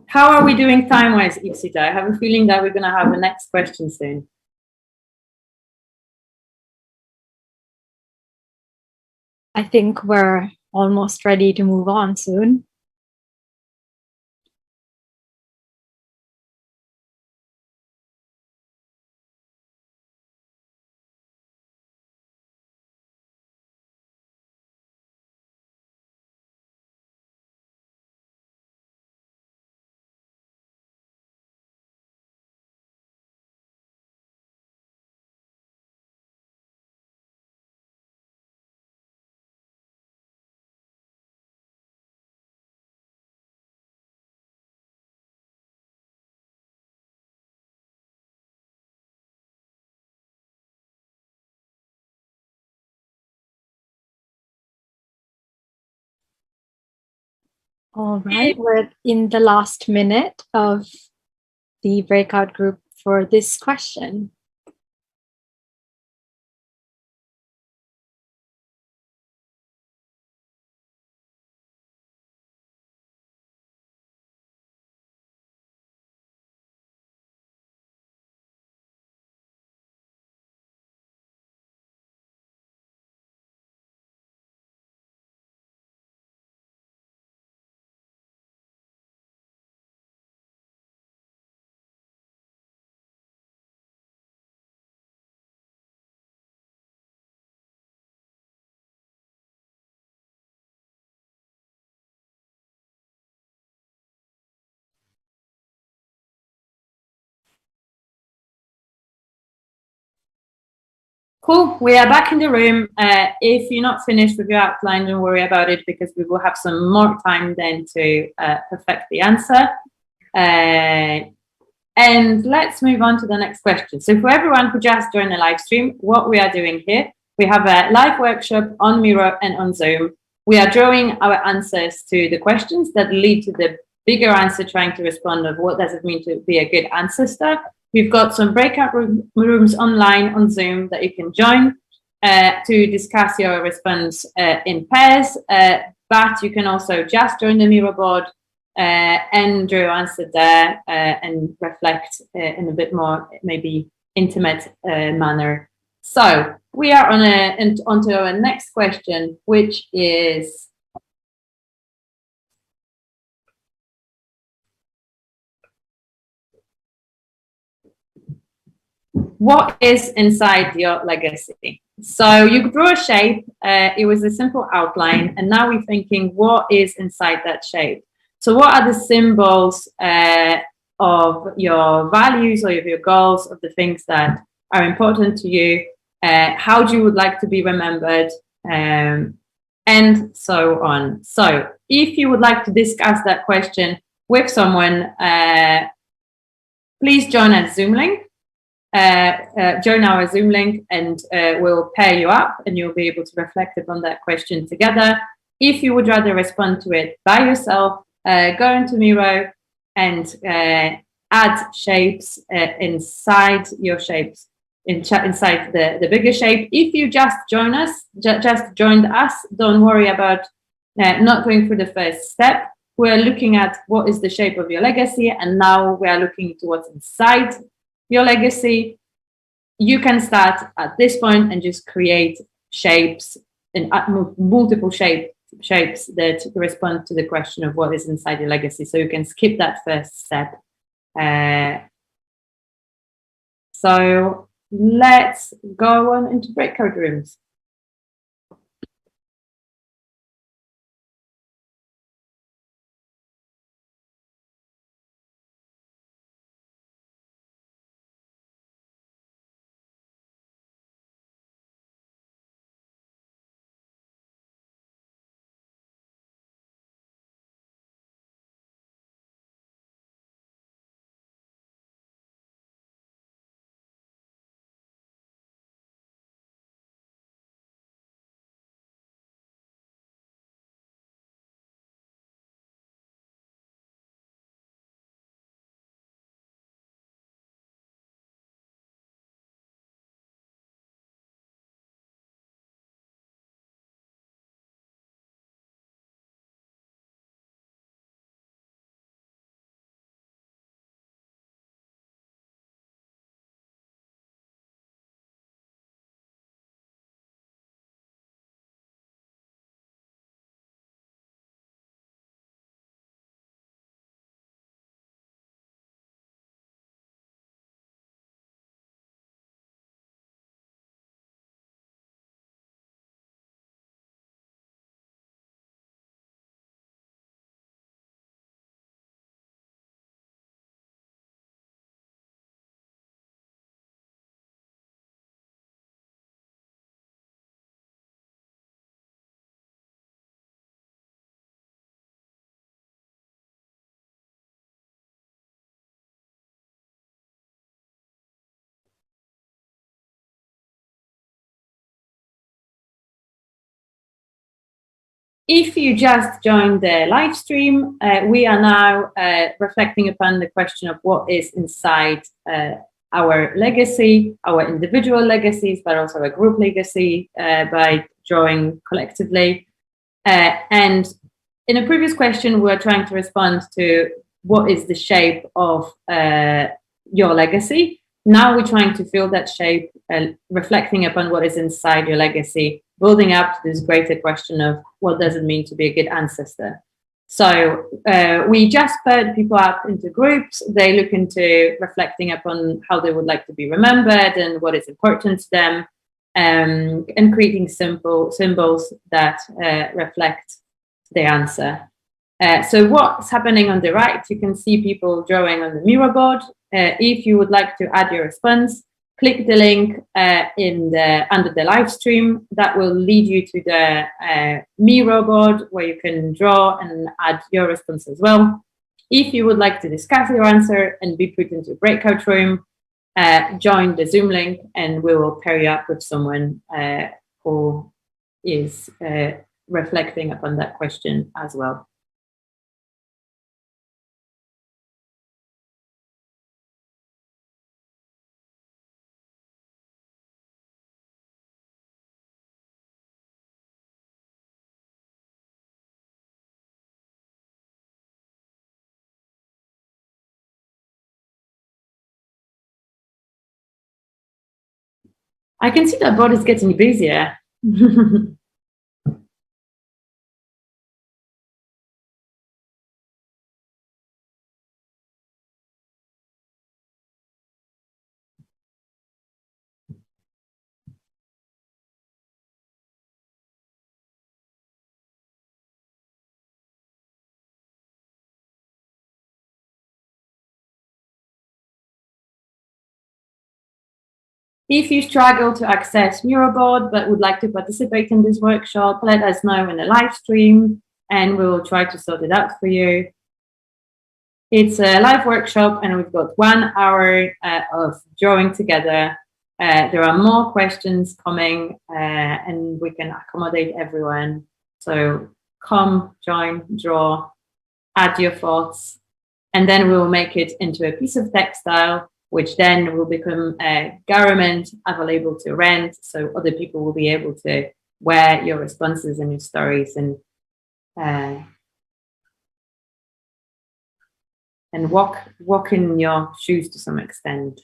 How are we doing time-wise, Ipsita? I have a feeling that we're going to have the next question soon. I think we're almost ready to move on soon. All right, we're in the last minute of the breakout group for this question. Cool, we are back in the room. If you're not finished with your outline, don't worry about it, because we will have some more time then to perfect the answer. And let's move on to the next question. So for everyone who just joined the live stream, what we are doing here, we have a live workshop on Miro and on Zoom. We are drawing our answers to the questions that lead to the bigger answer, trying to respond of what does it mean to be a good ancestor. We've got some breakout rooms online on Zoom that you can join to discuss your response in pairs, but you can also just join the Miro board and draw your answer there and reflect in a bit more maybe intimate manner. So we are onto our next question, which is, what is inside your legacy? So you drew a shape, it was a simple outline, and now we're thinking, what is inside that shape? So what are the symbols of your values or of your goals, of the things that are important to you, how you would like to be remembered, and so on. So if you would like to discuss that question with someone, please join our Zoom link. Join our Zoom link, and we'll pair you up and you'll be able to reflect upon that question together. If you would rather respond to it by yourself, go into Miro and add shapes inside your shapes, inside the bigger shape. If you just joined us, don't worry about not going through the first step. We're looking at what is the shape of your legacy, and now we are looking to what's inside your legacy. You can start at this point and just create shapes and multiple shapes that respond to the question of what is inside your legacy. So you can skip that first step. So let's go on into breakout rooms. If you just joined the live stream, we are now reflecting upon the question of what is inside our legacy, our individual legacies, but also a group legacy by drawing collectively. And in a previous question, we were trying to respond to what is the shape of your legacy. Now we're trying to fill that shape, reflecting upon what is inside your legacy, building up to this greater question of what does it mean to be a good ancestor. So we just paired people up into groups. They look into reflecting upon how they would like to be remembered and what is important to them, and creating simple symbols that reflect the answer. So what's happening on the right, you can see people drawing on the Miro board. If you would like to add your response, click the link under the live stream. That will lead you to the Miro board where you can draw and add your response as well. If you would like to discuss your answer and be put into a breakout room, join the Zoom link and we will pair you up with someone who is reflecting upon that question as well. I can see that board is getting busier. If you struggle to access Muralboard but would like to participate in this workshop, let us know in a live stream and we will try to sort it out for you. It's a live workshop and we've got 1 hour of drawing together. There are more questions coming and we can accommodate everyone. So come, join, draw, add your thoughts, and then we will make it into a piece of textile, which then will become a garment available to rent. So other people will be able to wear your responses and your stories and walk in your shoes to some extent.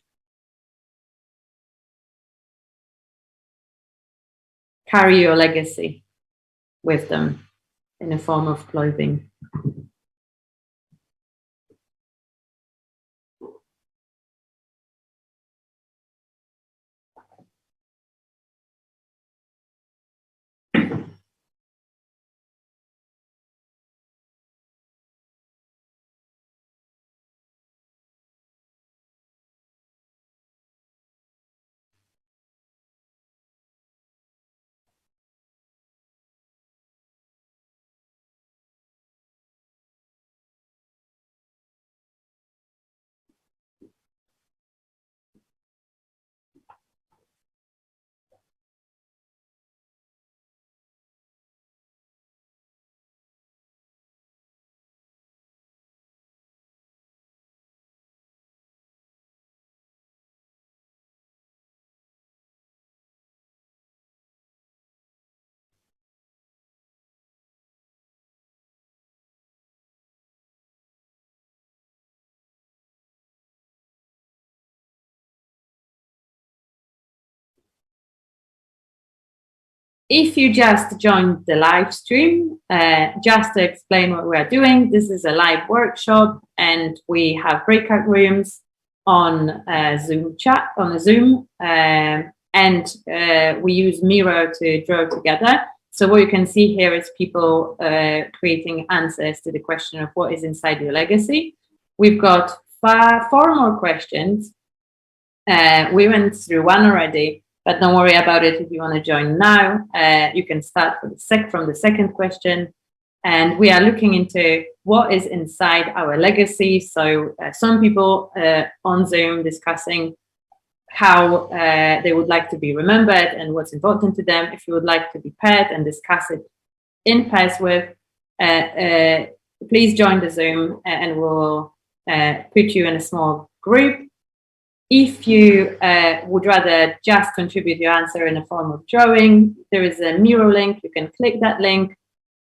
Carry your legacy with them in a form of clothing. If you just joined the live stream, just to explain what we are doing, this is a live workshop and we have breakout rooms on Zoom chat, on Zoom, and we use Miro to draw together. So what you can see here is people creating answers to the question of what is inside your legacy. We've got 4 more questions. We went through 1 already. But don't worry about it if you want to join now. You can start from the second question. And we are looking into what is inside our legacy. So some people on Zoom discussing how they would like to be remembered and what's important to them. If you would like to be paired and discuss it in pairs with, please join the Zoom and we'll put you in a small group. If you would rather just contribute your answer in a form of drawing, there is a Miro link. You can click that link.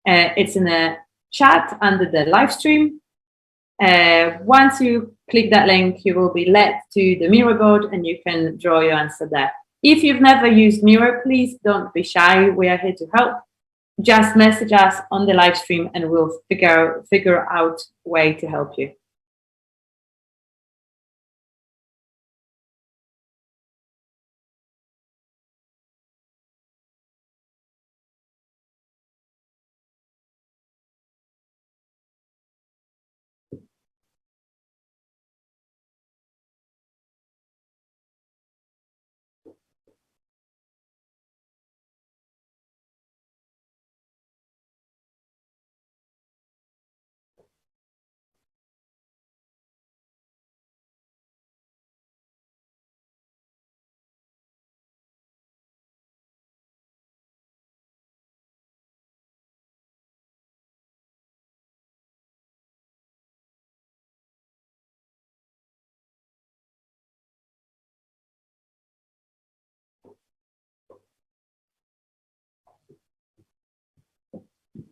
It's in a chat under the live stream. Once you click that link, you will be led to the Miro board and you can draw your answer there. If you've never used Miro, please don't be shy. We are here to help. Just message us on the live stream and we'll figure out a way to help you.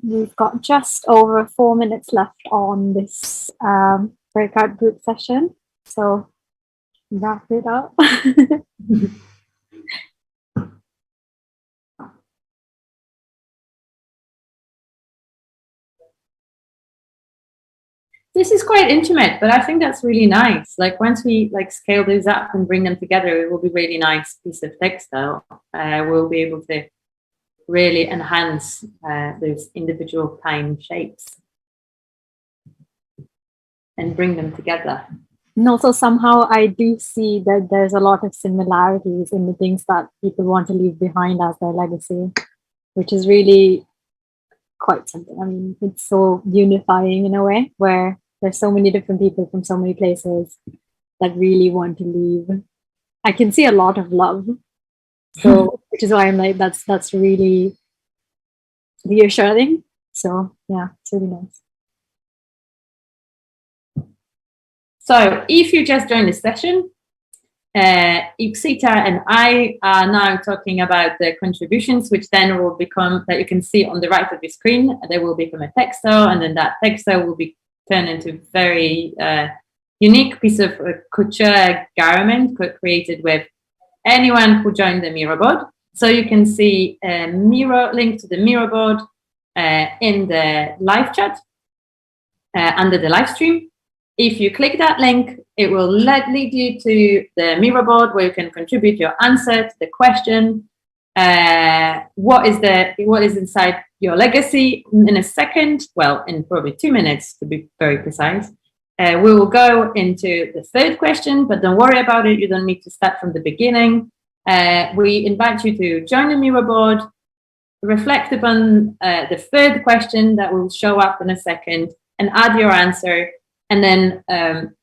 We've got just over 4 minutes left on this breakout group session. So wrap it up. This is quite intimate, but I think that's really nice. Like once we scale these up and bring them together, it will be really nice piece of textile. We'll be able to really enhance those individual tiny shapes and bring them together. And also somehow I do see that there's a lot of similarities in the things that people want to leave behind as their legacy, which is really quite something. I mean, it's so unifying in a way where there's so many different people from so many places that really want to leave. I can see a lot of love. So, which is why I'm like, that's really reassuring. So yeah, it's really nice. So if you just joined the session, Ipsita and I are now talking about the contributions, which then will become, that you can see on the right of your screen, they will become a textile, and then that textile will be turned into a very unique piece of couture garment created with anyone who joined the Miro board. So you can see a Miro link to the Miro board in the live chat under the live stream. If you click that link, it will lead you to the Miro board where you can contribute your answer to the question. What is inside your legacy? In a second, well, in probably 2 minutes to be very precise, we will go into the third question, but don't worry about it. You don't need to start from the beginning. We invite you to join the Miro board, reflect upon the third question that will show up in a second, and add your answer. And then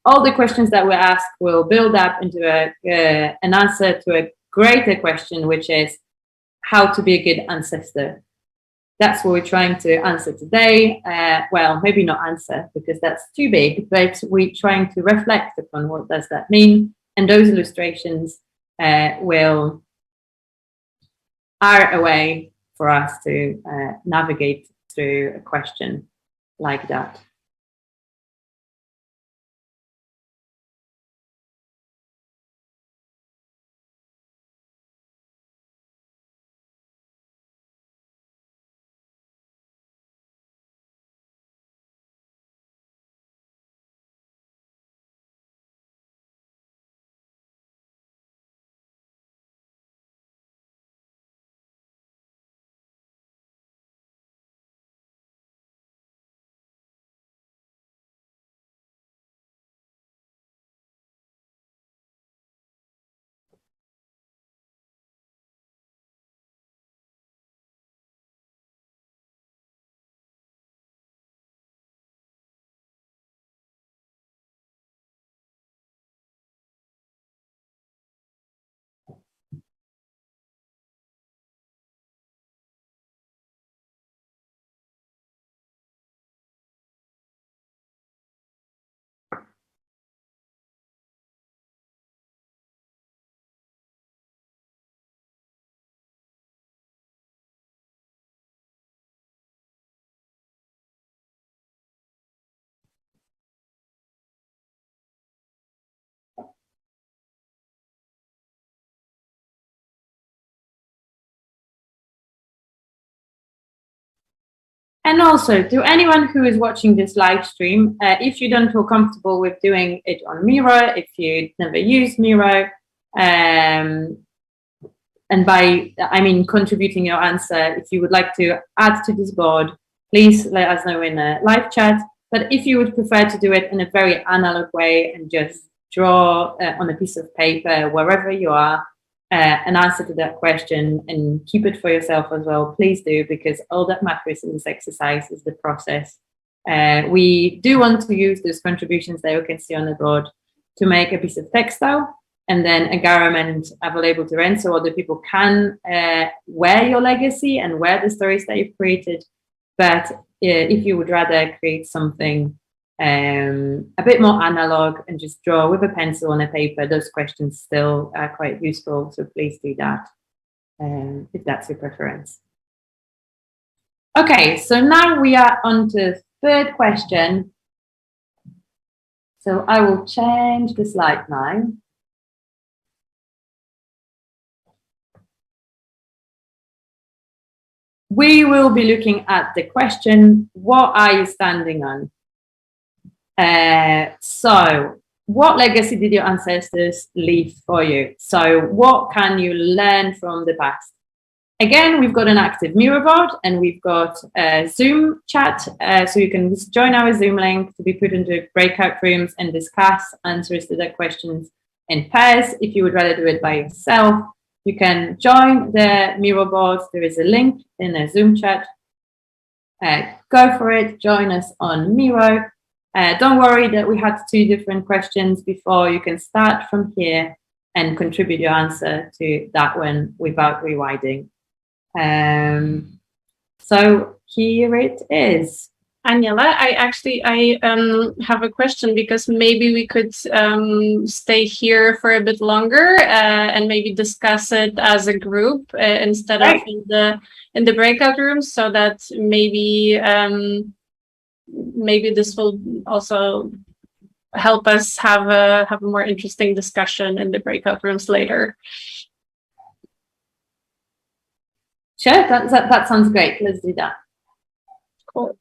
all the questions that we ask will build up into an answer to a greater question, which is how to be a good ancestor. That's what we're trying to answer today. Well, maybe not answer because that's too big, but we're trying to reflect upon what does that mean. And those illustrations are a way for us to navigate through a question like that. And also, to anyone who is watching this live stream, if you don't feel comfortable with doing it on Miro, if you never used Miro, and by, I mean, contributing your answer, if you would like to add to this board, please let us know in a live chat. But if you would prefer to do it in a very analog way and just draw on a piece of paper, wherever you are, an answer to that question and keep it for yourself as well, please do, because all that matters in this exercise is the process. We do want to use those contributions that you can see on the board to make a piece of textile and then a garment available to rent so other people can wear your legacy and wear the stories that you've created. But if you would rather create something a bit more analog and just draw with a pencil on a paper, those questions still are quite useful. So please do that if that's your preference. Okay, so now we are on to the third question. So I will change the slide now. We will be looking at the question, what are you standing on? So what legacy did your ancestors leave for you? So what can you learn from the past? Again, we've got an active Miro board and we've got a Zoom chat. So you can join our Zoom link to be put into breakout rooms and discuss answers to the questions in pairs. If you would rather do it by yourself, you can join the Miro board. There is a link in the Zoom chat. Go for it. Join us on Miro. Don't worry that we had 2 different questions before. You can start from here and contribute your answer to that one without rewinding. So here it is. Aniela, I have a question, because maybe we could stay here for a bit longer and maybe discuss it as a group instead of in the breakout rooms, so that maybe maybe this will also help us have a more interesting discussion in the breakout rooms later. Sure, that sounds great. Let's do that. Cool.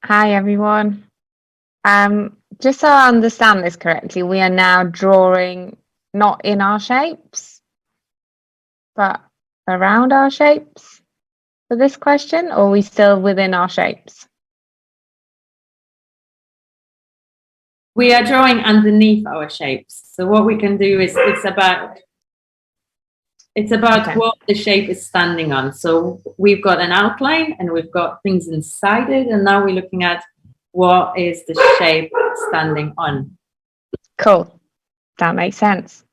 Hi, everyone. Just so I understand this correctly, we are now drawing not in our shapes, but around our shapes for this question, or are we still within our shapes? We are drawing underneath our shapes. So what we can do is it's about okay. What the shape is standing on. So we've got an outline and we've got things inside it, and now we're looking at what is the shape standing on. Cool. That makes sense.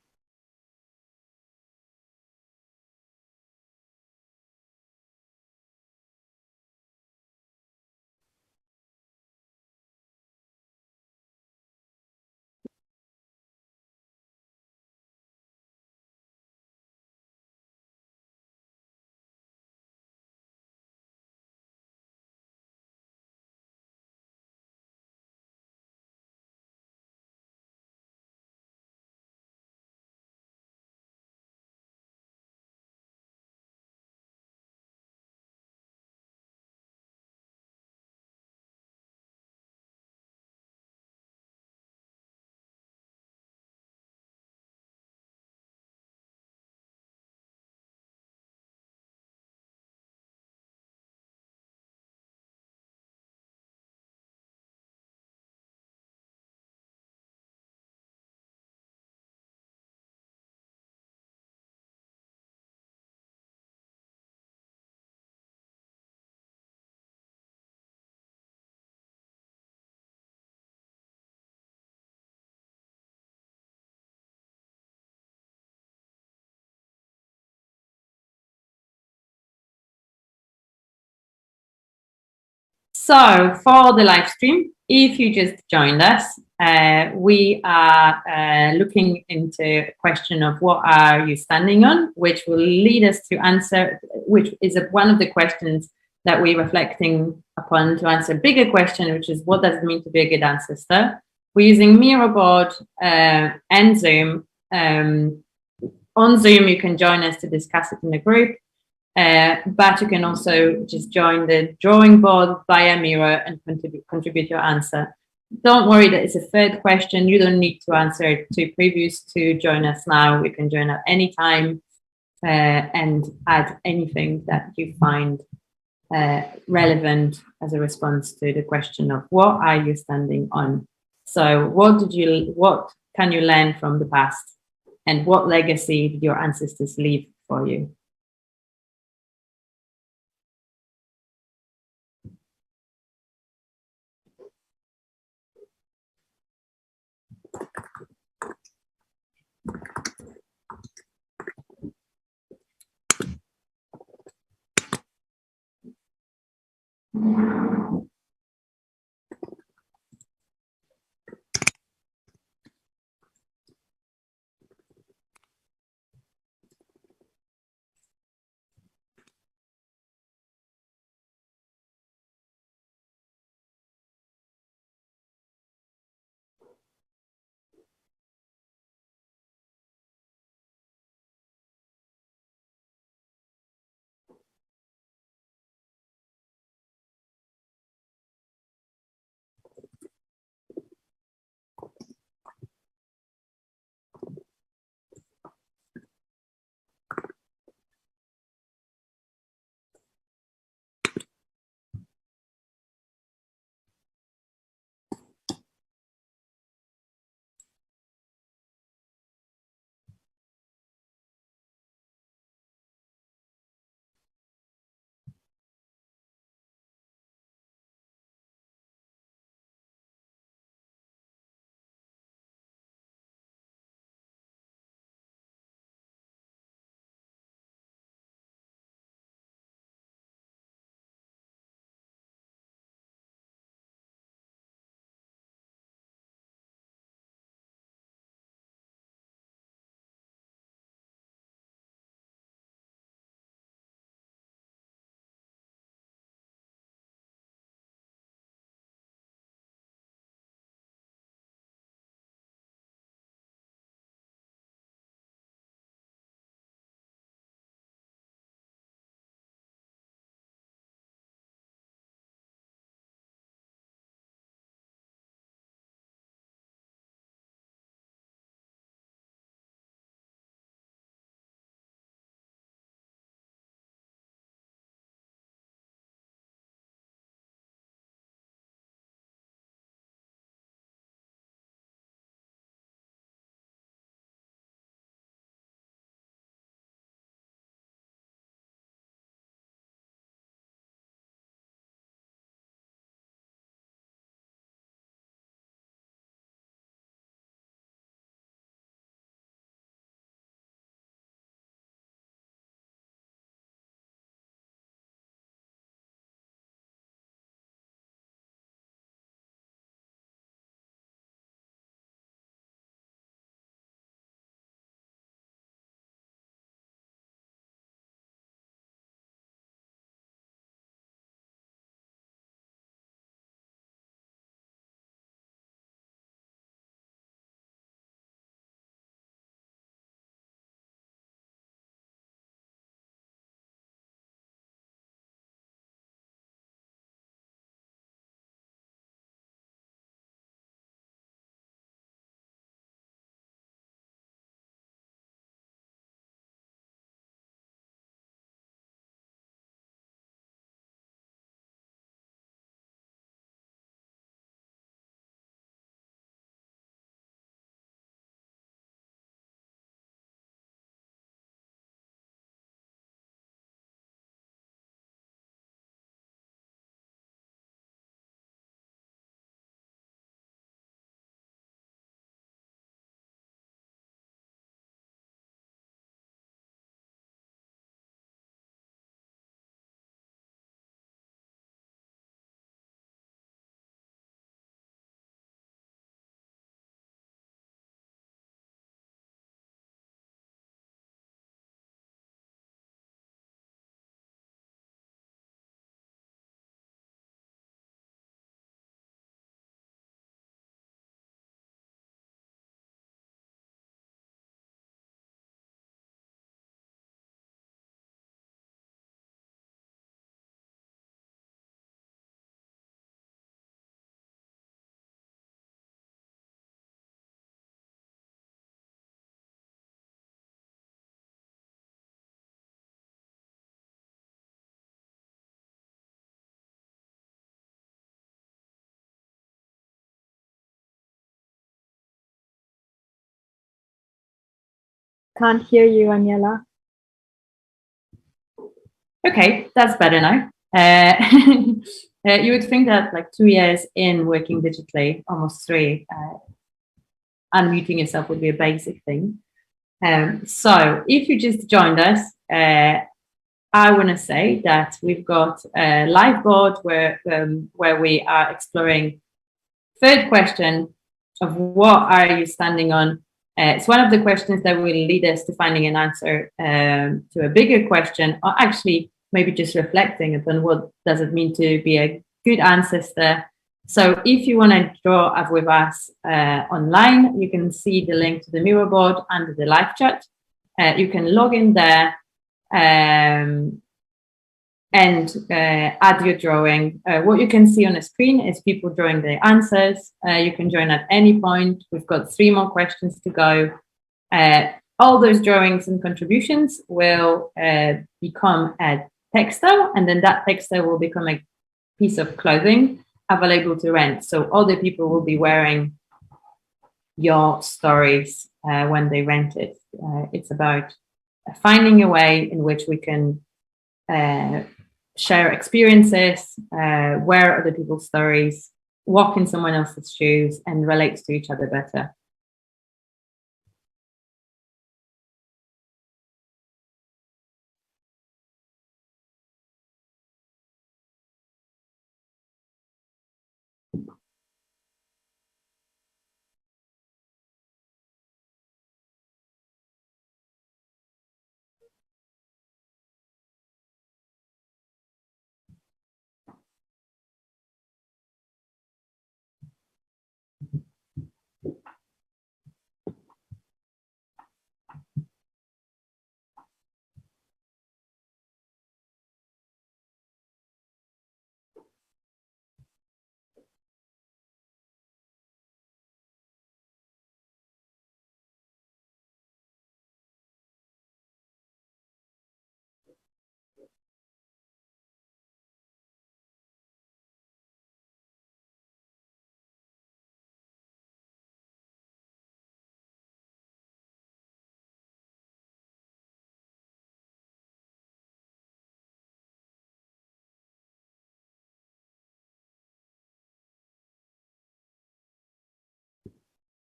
So for the live stream, if you just joined us, we are looking into a question of what are you standing on, which will lead us to answer, which is one of the questions that we're reflecting upon to answer a bigger question, which is what does it mean to be a good ancestor? We're using Miro board and Zoom. On Zoom, you can join us to discuss it in the group. But you can also just join the drawing board via Miro and contribute your answer. Don't worry that it's a third question. You don't need to answer it to previous to join us now. You can join at any time and add anything that you find relevant as a response to the question of what are you standing on? So what can you learn from the past, and what legacy did your ancestors leave for you? Can't hear you, Aniela. Okay, that's better now. You would think that like 2 years in working digitally, almost 3, unmuting yourself would be a basic thing. So if you just joined us, I want to say that we've got a live board where we are exploring third question of what are you standing on. It's one of the questions that will lead us to finding an answer to a bigger question, or actually maybe just reflecting upon what does it mean to be a good ancestor. So if you want to draw up with us online, you can see the link to the mirror board under the live chat. You can log in there and add your drawing. What you can see on the screen is people drawing their answers. You can join at any point. We've got 3 more questions to go. All those drawings and contributions will become a textile, and then that textile will become a piece of clothing available to rent. So other people will be wearing your stories when they rent it. It's about finding a way in which we can share experiences, wear other people's stories, walk in someone else's shoes, and relate to each other better.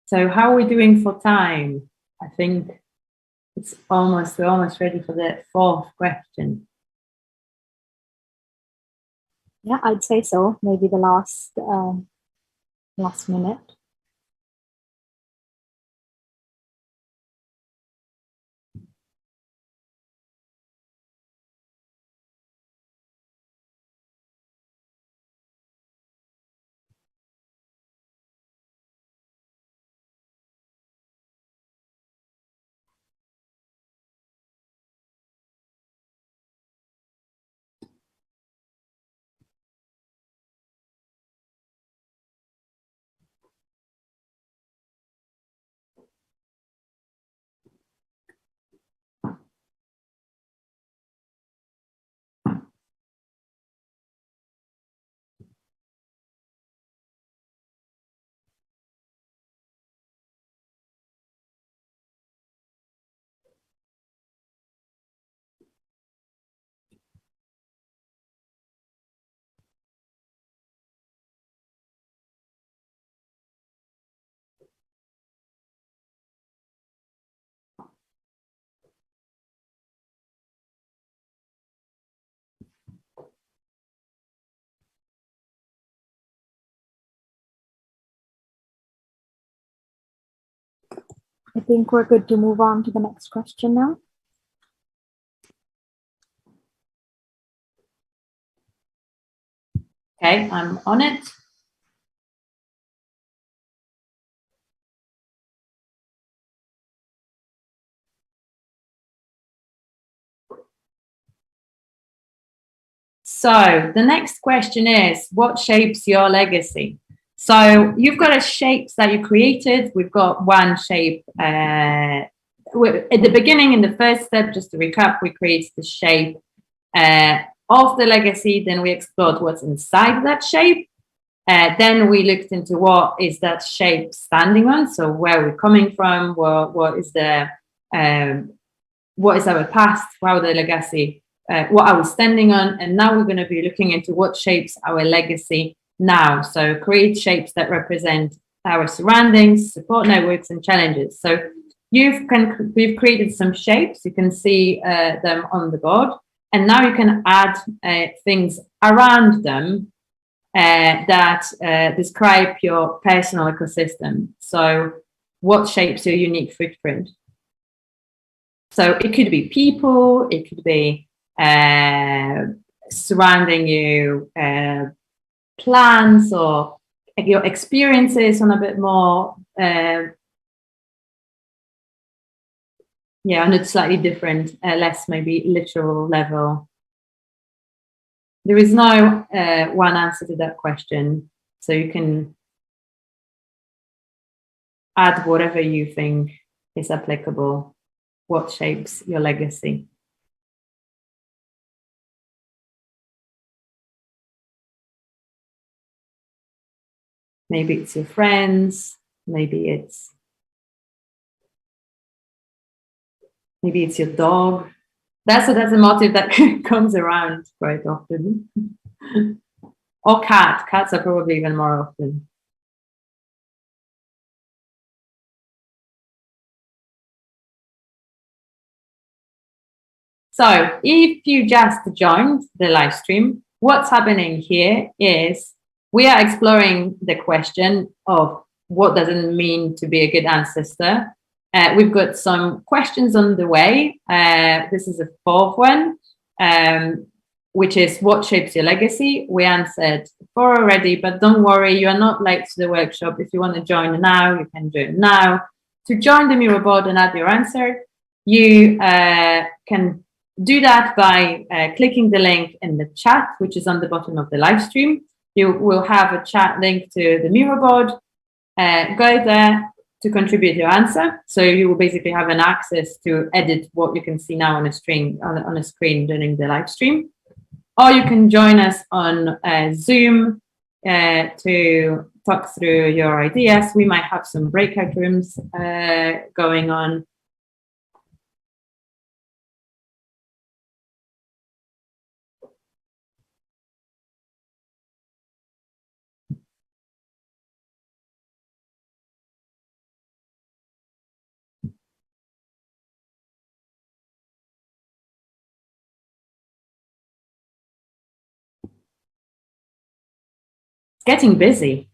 So how are we doing for time? I think we're almost ready for the 4th question. Yeah, I'd say so. Maybe the last minute. I think we're good to move on to the next question now. Okay, I'm on it. So the next question is, what shapes your legacy? So you've got a shapes that you created. We've got one shape. At the beginning, in the first step, just to recap, we created the shape of the legacy. Then we explored what's inside that shape. Then we looked into what is that shape standing on. So where we're coming from, what is the what is our past, what are the legacy, what are we standing on, and now we're going to be looking into what shapes our legacy now. So create shapes that represent our surroundings, support networks, and challenges. So we've created some shapes. You can see them on the board, and now you can add things around them that describe your personal ecosystem. So what shapes your unique footprint? So it could be people, it could be surrounding you, plans, or your experiences on a bit more, on a slightly different, less maybe literal level. There is no one answer to that question, so you can add whatever you think is applicable. What shapes your legacy? Maybe it's your friends, maybe it's your dog. That's a motive that comes around quite often. Or cat. Cats are probably even more often. So if you just joined the live stream, what's happening here is we are exploring the question of what does it mean to be a good ancestor. We've got some questions on the way. This is a fourth one, which is what shapes your legacy? We answered 4 already, but don't worry, you are not late to the workshop. If you want to join now, you can join now. To join the Miro board and add your answer, you can do that by clicking the link in the chat, which is on the bottom of the live stream. You will have a chat link to the Miro board. Go there to contribute your answer. So you will basically have an access to edit what you can see now on a screen during the live stream. Or you can join us on Zoom to talk through your ideas. We might have some breakout rooms going on. It's getting busy.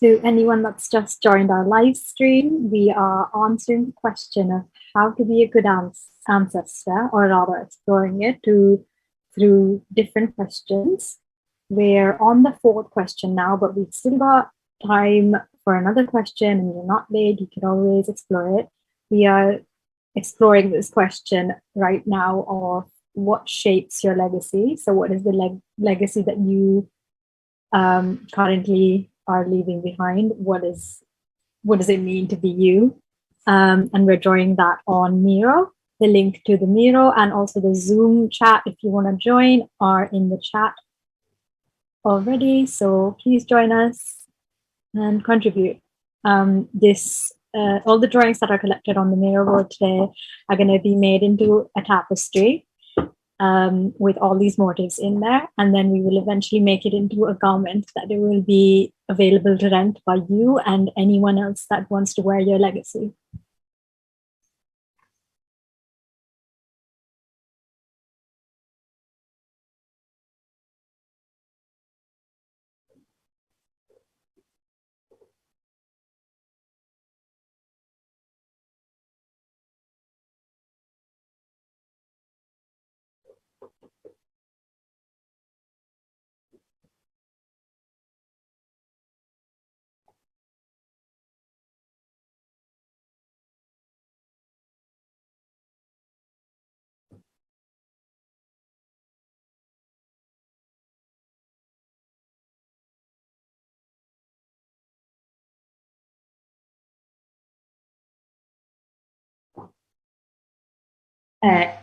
To anyone that's just joined our live stream, we are answering the question of how to be a good ancestor, or rather exploring it through different questions. We're on the fourth question now, but we've still got time for another question, and you're not late. You can always explore it. We are exploring this question right now of what shapes your legacy. So what is the legacy that you currently are leaving behind? What does it mean to be you? And we're drawing that on Miro. The link to the Miro and also the Zoom chat, if you want to join, are in the chat already. So please join us and contribute. All the drawings that are collected on the Miro board today are going to be made into a tapestry with all these motifs in there, and then we will eventually make it into a garment that it will be available to rent by you and anyone else that wants to wear your legacy.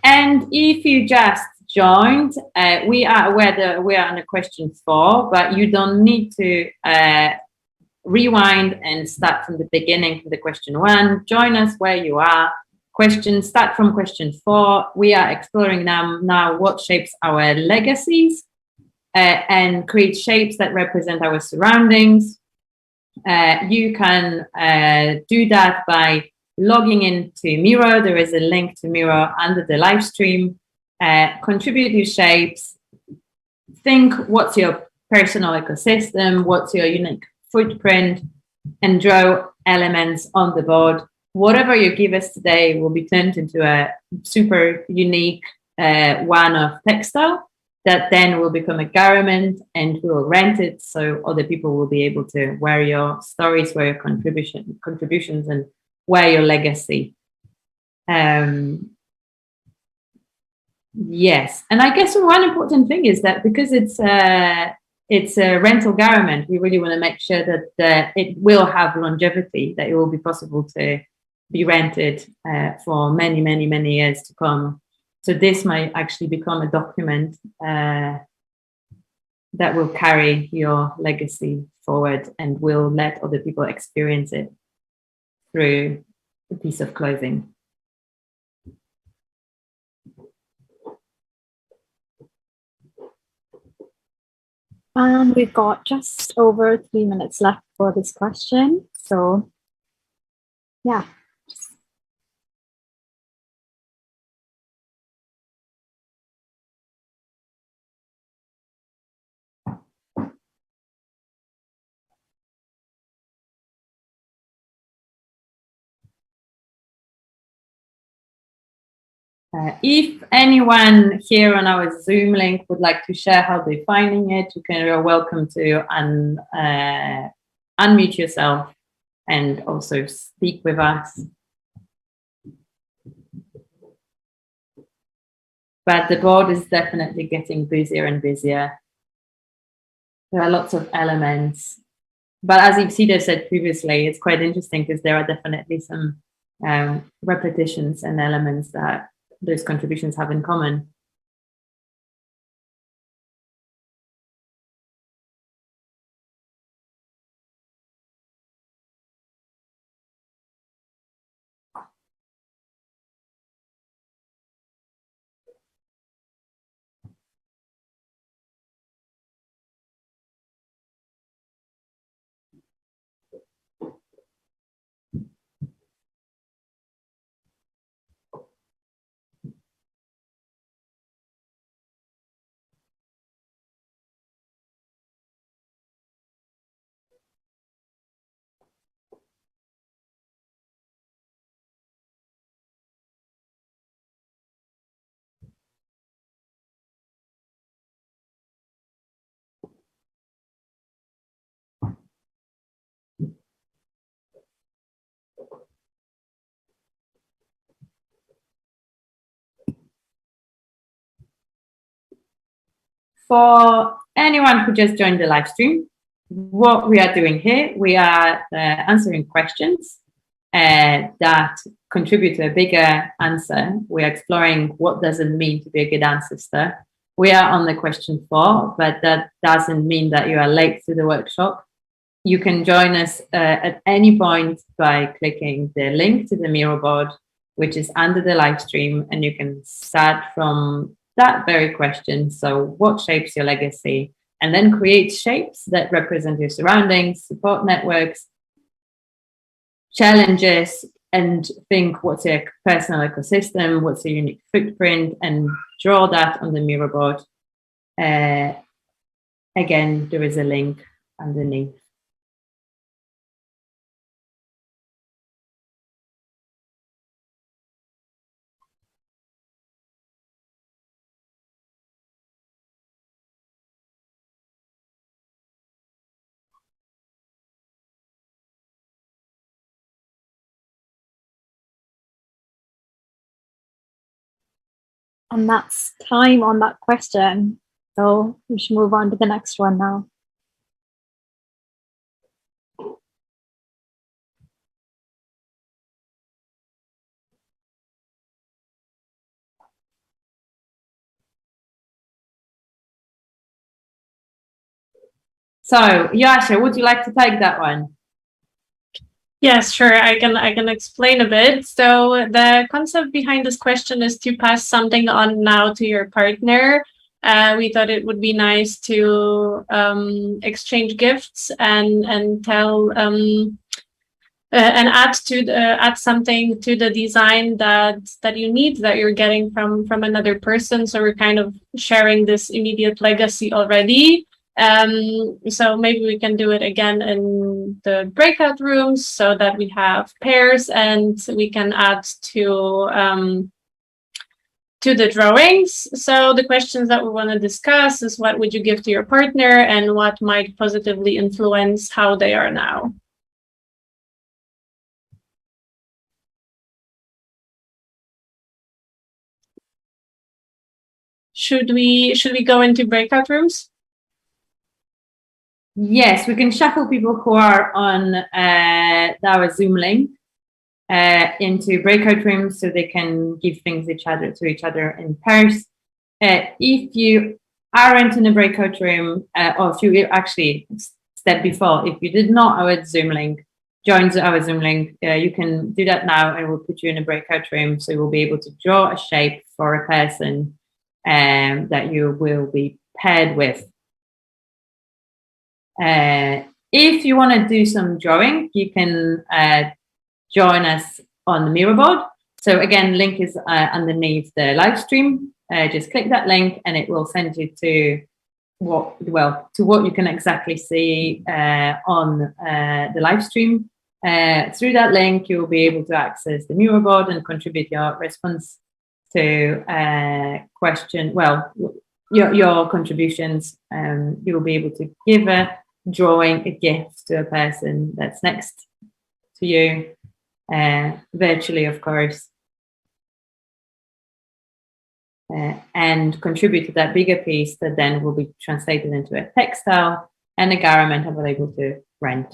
And if you just joined, we are aware that we are on a question 4, but you don't need to rewind and start from the beginning, from the question 1. Join us where you are. Start from question 4. We are exploring now what shapes our legacies and create shapes that represent our surroundings. You can do that by logging into Miro. There is a link to Miro under the live stream. Contribute your shapes. Think what's your personal ecosystem, what's your unique footprint, and draw elements on the board. Whatever you give us today will be turned into a super unique one of textile that then will become a garment, and we will rent it so other people will be able to wear your stories, wear your contributions, and wear your legacy. Yes, and I guess one important thing is that because it's a rental garment, we really want to make sure that it will have longevity, that it will be possible to be rented for many, many, many years to come. So this might actually become a document that will carry your legacy forward and will let other people experience it through a piece of clothing. And we've got just over 3 minutes left for this question. So yeah. If anyone here on our Zoom link would like to share how they're finding it, you're welcome to unmute yourself and also speak with us. But the board is definitely getting busier and busier. There are lots of elements. But as Ipsida said previously, it's quite interesting because there are definitely some repetitions and elements that those contributions have in common. For anyone who just joined the live stream, what we are doing here, we are answering questions that contribute to a bigger answer. We are exploring what does it mean to be a good ancestor. We are on the question 4, but that doesn't mean that you are late to the workshop. You can join us at any point by clicking the link to the Miro board, which is under the live stream, and you can start from that very question. So what shapes your legacy? And then create shapes that represent your surroundings, support networks, challenges, and think what's your personal ecosystem, what's your unique footprint, and draw that on the Miro board. Again, there is a link underneath. And that's time on that question. So we should move on to the next one now. So, Yasha, would you like to take that one? Yes, sure. I can explain a bit. So the concept behind this question is to pass something on now to your partner. We thought it would be nice to exchange gifts and tell and add something to the design that you need, that you're getting from another person. So we're kind of sharing this immediate legacy already. So maybe we can do it again in the breakout rooms so that we have pairs and we can add to the drawings. So the questions that we want to discuss is what would you give to your partner and what might positively influence how they are now. Should we go into breakout rooms? Yes, we can shuffle people who are on our Zoom link into breakout rooms so they can give things to each other in pairs. If you aren't in a breakout room, or if you actually step before, if you did not our Zoom link, join our Zoom link, you can do that now and we'll put you in a breakout room so you'll be able to draw a shape for a person that you will be paired with. If you want to do some drawing, you can join us on the Miro board. So again, link is underneath the live stream. Just click that link and it will send you to what you can exactly see on the live stream. Through that link, you'll be able to access the Miro board and contribute your response to your contributions. You will be able to give a drawing, a gift to a person that's next to you, virtually, of course, and contribute to that bigger piece that then will be translated into a textile and a garment available to rent.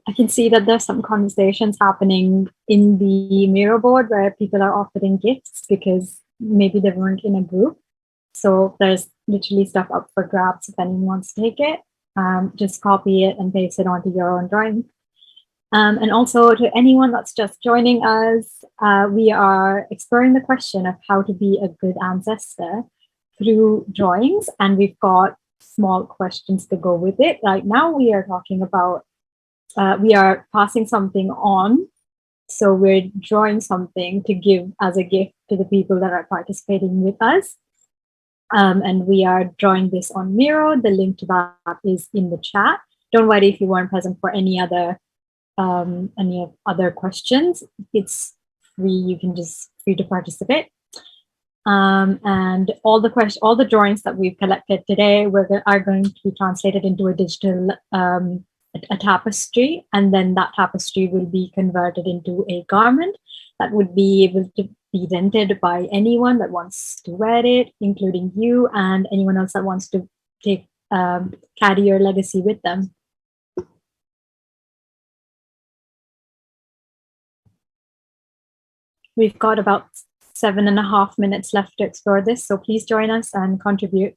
I can see that there's some conversations happening in the Miro board where people are offering gifts because maybe they weren't in a group. So there's literally stuff up for grabs if anyone wants to take it. Just copy it and paste it onto your own drawing. And also to anyone that's just joining us, we are exploring the question of how to be a good ancestor through drawings. And we've got small questions to go with it. Right now we are talking about, we are passing something on. So we're drawing something to give as a gift to the people that are participating with us. And we are drawing this on Miro. The link to that is in the chat. Don't worry if you weren't present for any other questions. It's free. You can just free to participate. And all the drawings that we've collected today are going to be translated into a digital a tapestry, and then that tapestry will be converted into a garment that would be able to be rented by anyone that wants to wear it, including you and anyone else that wants to carry your legacy with them. We've got about 7.5 minutes left to explore this, so please join us and contribute.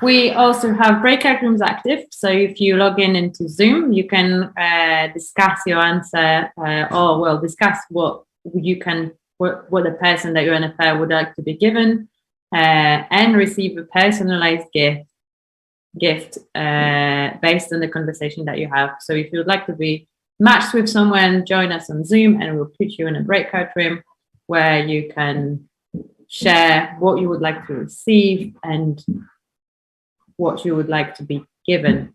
We also have breakout rooms active. So if you log in into Zoom, you can discuss your answer discuss what the person that you're in affair would like to be given and receive a personalized gift based on the conversation that you have. So if you would like to be matched with someone, join us on Zoom and we'll put you in a breakout room where you can share what you would like to receive and what you would like to be given.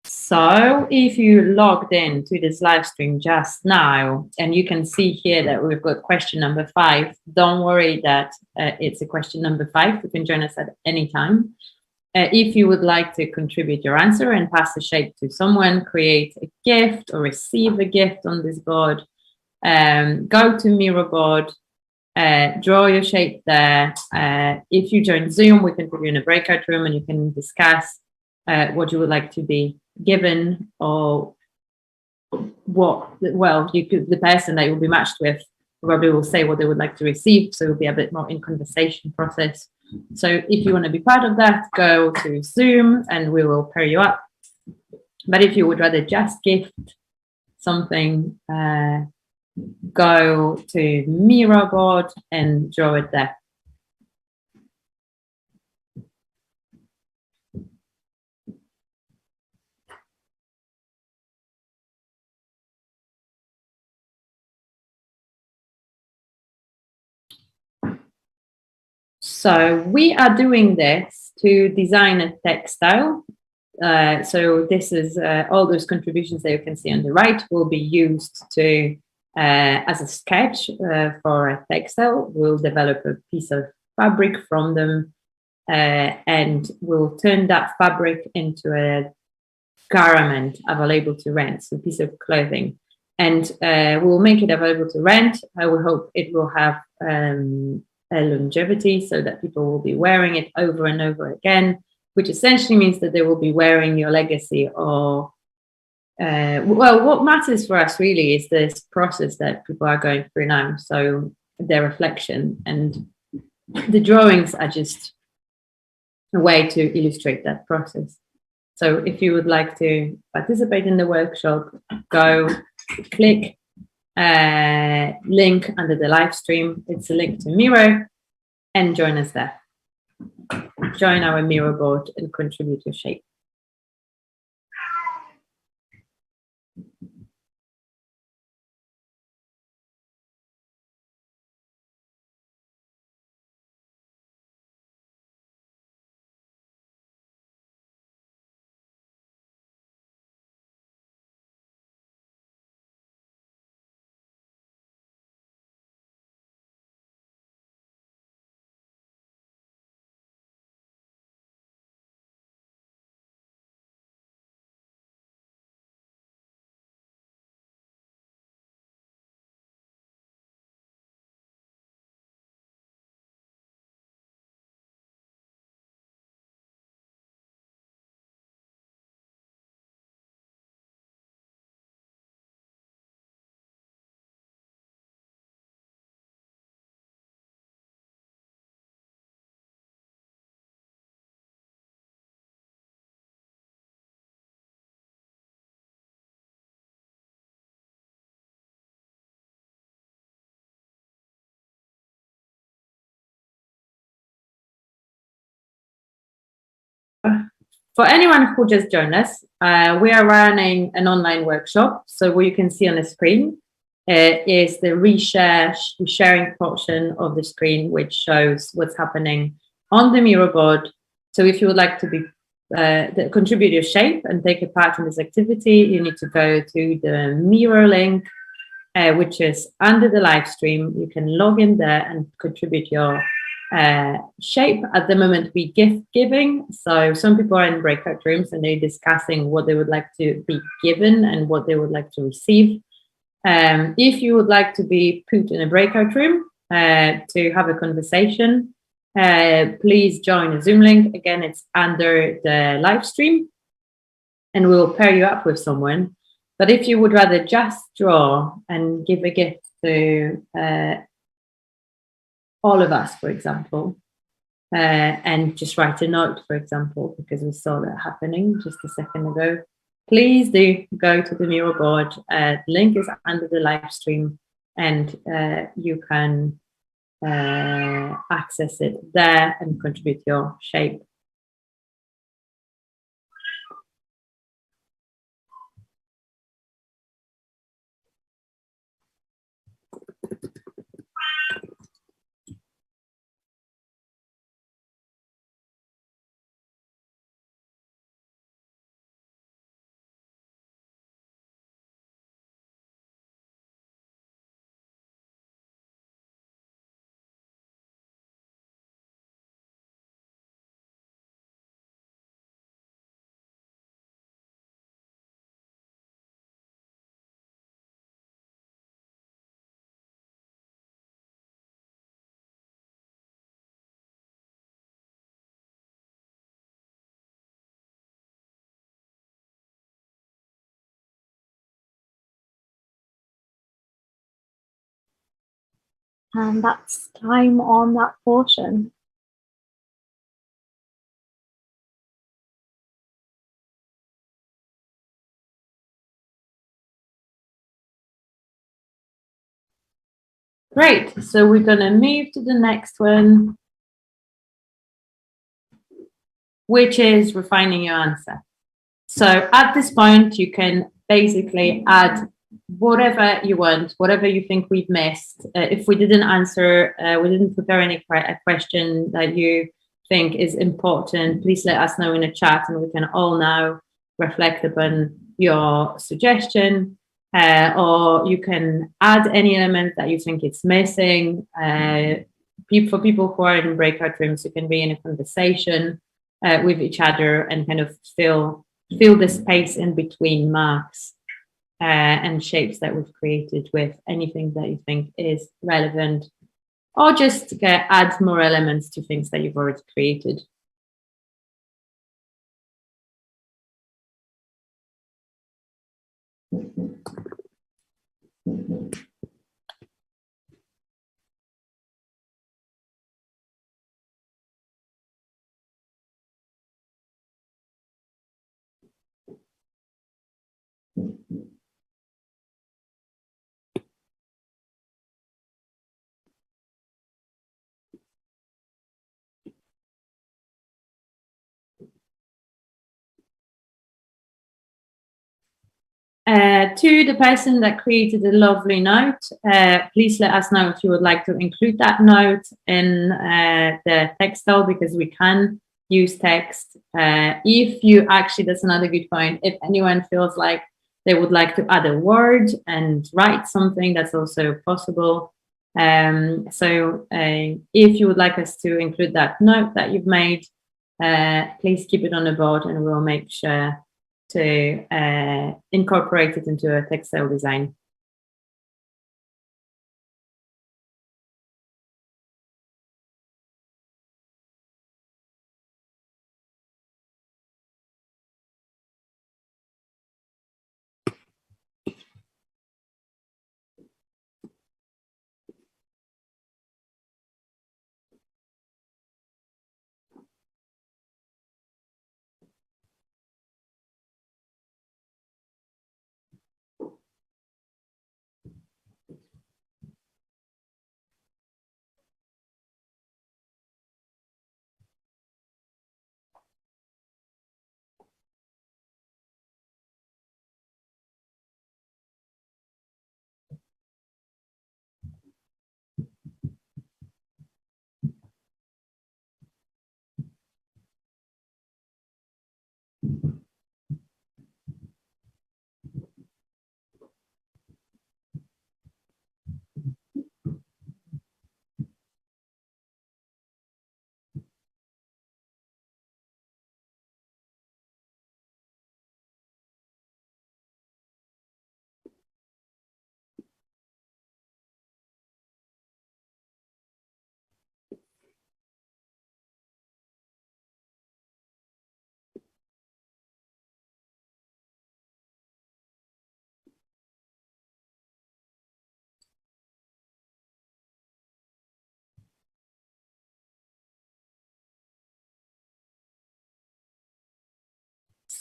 So if you logged in to this live stream just now, and you can see here that we've got question number 5, don't worry that it's a question number 5. You can join us at any time. If you would like to contribute your answer and pass the shape to someone, create a gift or receive a gift on this board, go to Miro board, draw your shape there. If you join Zoom, we can put you in a breakout room and you can discuss what you would like to be given, or the person that you'll be matched with probably will say what they would like to receive, so you'll be a bit more in conversation process. So if you want to be part of that, go to Zoom and we will pair you up. But if you would rather just gift something, go to Miro board and draw it there. So we are doing this to design a textile. So this is all those contributions that you can see on the right will be used to as a sketch for a textile. We'll develop a piece of fabric from them and we'll turn that fabric into a garment available to rent, so a piece of clothing. And we'll make it available to rent. I will hope it will have a longevity so that people will be wearing it over and over again, which essentially means that they will be wearing your legacy. Or well, what matters for us really is this process that people are going through now, so their reflection, and the drawings are just a way to illustrate that process. So if you would like to participate in the workshop, go click link under the live stream. It's a link to Miro, and join us there. Join our Miro board and contribute your shape. For anyone who just joined us, we are running an online workshop. So what you can see on the screen is the sharing portion of the screen, which shows what's happening on the Miro board. So if you would like to be contribute your shape and take a part in this activity, you need to go to the Miro link, which is under the live stream. You can log in there and contribute your shape. At the moment, we gift giving, so some people are in breakout rooms and they're discussing what they would like to be given and what they would like to receive. If you would like to be put in a breakout room to have a conversation, please join a Zoom link. Again, it's under the live stream and we'll pair you up with someone. But if you would rather just draw and give a gift to all of us, for example, and just write a note, for example, because we saw that happening just a second ago, please do go to the Miro board. The link is under the live stream, and you can access it there and contribute your shape. And that's time on that portion. Great, so we're going to move to the next one, which is refining your answer. So at this point, you can basically add whatever you want, whatever you think we've missed. If we didn't answer, we didn't prepare any question that you think is important, please let us know in the chat and we can all now reflect upon your suggestion. Or you can add any element that you think it's missing. For people who are in breakout rooms, you can be in a conversation with each other and kind of still fill the space in between marks and shapes that we've created with anything that you think is relevant, or just add more elements to things that you've already created. To the person that created a lovely note, please let us know if you would like to include that note in the textile, because we can use text. If you actually, that's another good point, if anyone feels like they would like to add a word and write something, that's also possible. So if you would like us to include that note that you've made, please keep it on the board and we'll make sure to incorporate it into a textile design.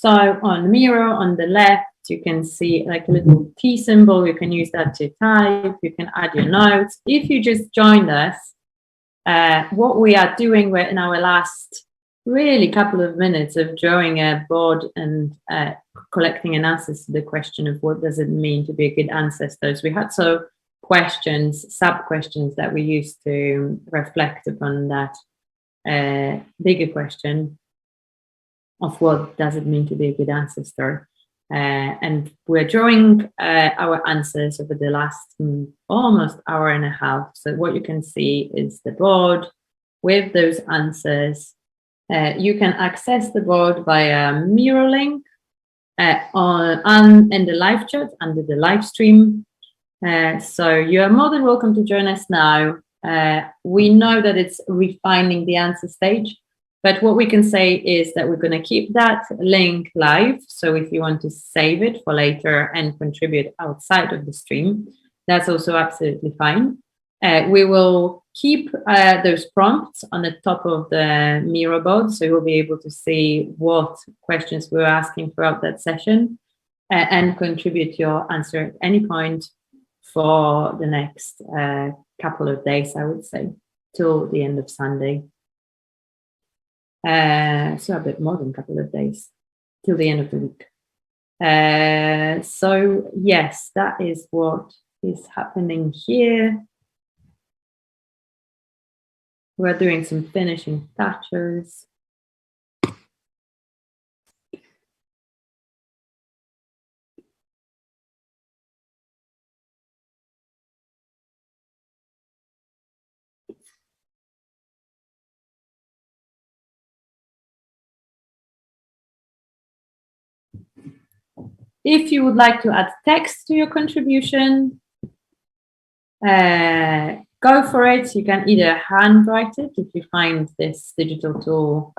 So on mirror on the left, you can see like a little T symbol. You can use that to type. You can add your notes. If you just joined us, what we are doing, we're in our last really couple of minutes of drawing a board and collecting an answers to the question of what does it mean to be a good ancestor. We had so questions, sub questions that we used to reflect upon that bigger question of what does it mean to be a good ancestor. And we're drawing our answers over the last almost hour and a half. So what you can see is the board with those answers. You can access the board via Miro link in the live chat under the live stream. So you are more than welcome to join us now. We know that it's refining the answer stage, but what we can say is that we're going to keep that link live. So if you want to save it for later and contribute outside of the stream, that's also absolutely fine. We will keep those prompts on the top of the Miro board, so you'll be able to see what questions we're asking throughout that session and contribute your answer at any point for the next couple of days, I would say, till the end of Sunday. So a bit more than a couple of days, till the end of the week. So yes, that is what is happening here. We're doing some finishing touches. If you would like to add text to your contribution, go for it. You can either handwrite it if you find this digital tool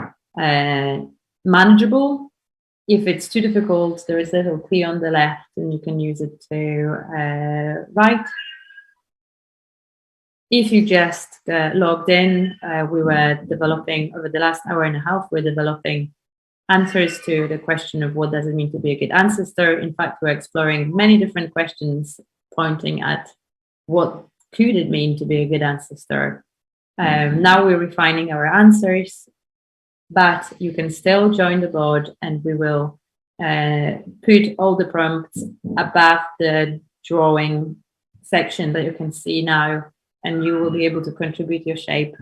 manageable. If it's too difficult, there is a little key on the left and you can use it to write. If you just logged in, we were developing, over the last hour and a half, we're developing answers to the question of what does it mean to be a good ancestor. In fact, we're exploring many different questions pointing at what could it mean to be a good ancestor. Now we're refining our answers, but you can still join the board and we will put all the prompts above the drawing section that you can see now, and you will be able to contribute your shape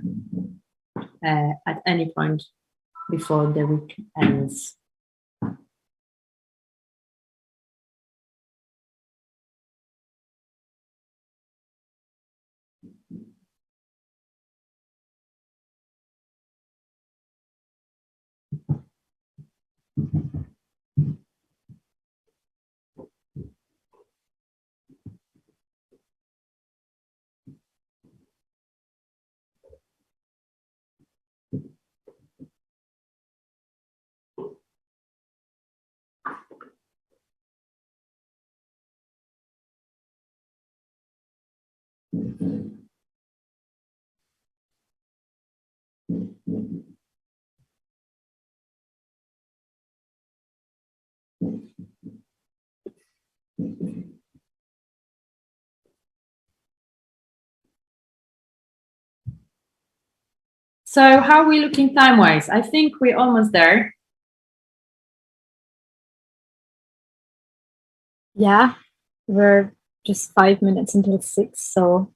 at any point before the week ends. So how are we looking time-wise? I think we're almost there. Yeah, we're just 5 minutes until 6, so.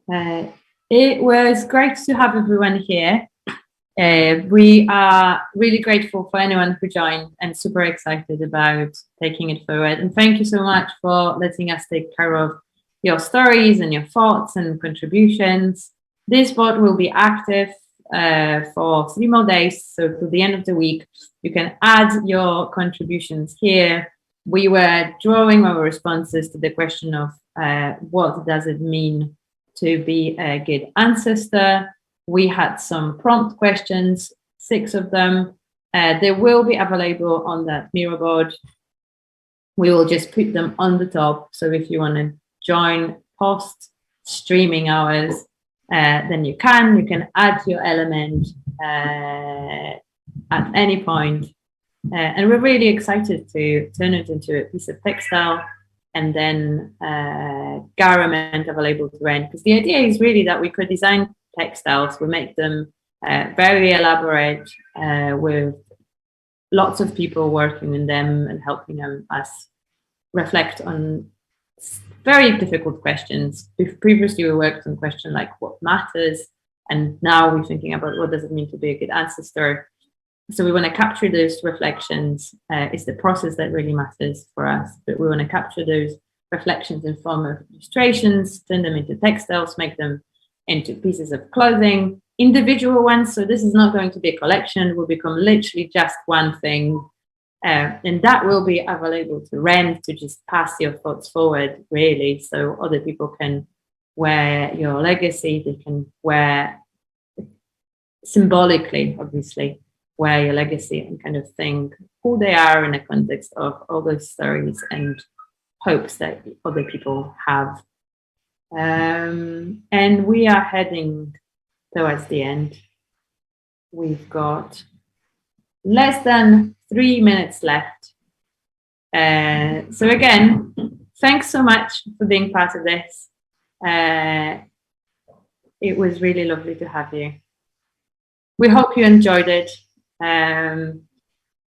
It was great to have everyone here. We are really grateful for anyone who joined and super excited about taking it forward. And thank you so much for letting us take care of your stories and your thoughts and contributions. This board will be active for 3 more days. So to the end of the week, you can add your contributions here. We were drawing our responses to the question of what does it mean to be a good ancestor. We had some prompt questions, 6 of them. They will be available on that Miro board. We will just put them on the top. So if you want to join post streaming hours, then you can add your element at any point. And we're really excited to turn it into a piece of textile and then garment available to rent. Because the idea is really that we could design textiles, we make them very elaborate with lots of people working in them and helping us reflect on very difficult questions. Previously, we worked on questions like what matters, and now we're thinking about what does it mean to be a good ancestor. So we want to capture those reflections. It's the process that really matters for us, but we want to capture those reflections in form of illustrations, turn them into textiles, make them into pieces of clothing, individual ones. So this is not going to be a collection, it will become literally just one thing. And that will be available to rent, to just pass your thoughts forward, really. So other people can wear your legacy, they can wear symbolically, obviously, wear your legacy and kind of think who they are in the context of all those stories and hopes that other people have. And we are heading towards the end. We've got less than 3 minutes left. So again, thanks so much for being part of this. It was really lovely to have you. We hope you enjoyed it.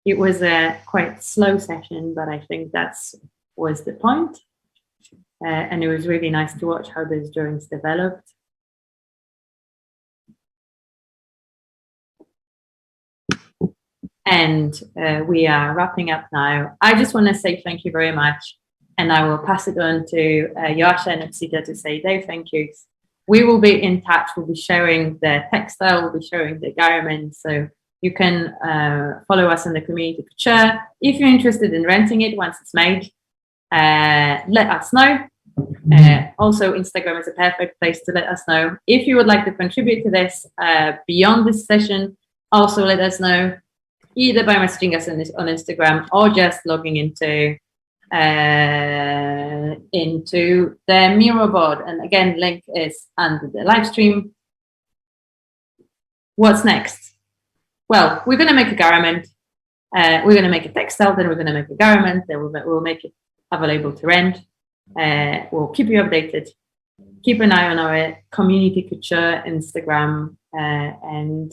It was a quite slow session, but I think that's was the point. And it was really nice to watch how those drawings developed. And we are wrapping up now. I just want to say thank you very much. And I will pass it on to Yasha and Ipsita to say their thank yous. We will be in touch. We'll be sharing the textile, we'll be sharing the garment. So You can follow us on the community Couture. If you're interested in renting it once it's made, let us know. Also, Instagram is a perfect place to let us know. If you would like to contribute to this beyond this session, also let us know, either by messaging us on Instagram or just logging into the Miro board. And again, link is under the live stream. What's next? Well, we're going to make a garment. We're going to make a textile, then we're going to make a garment, then we'll make it available to rent. We'll keep you updated. Keep an eye on our community Couture Instagram, and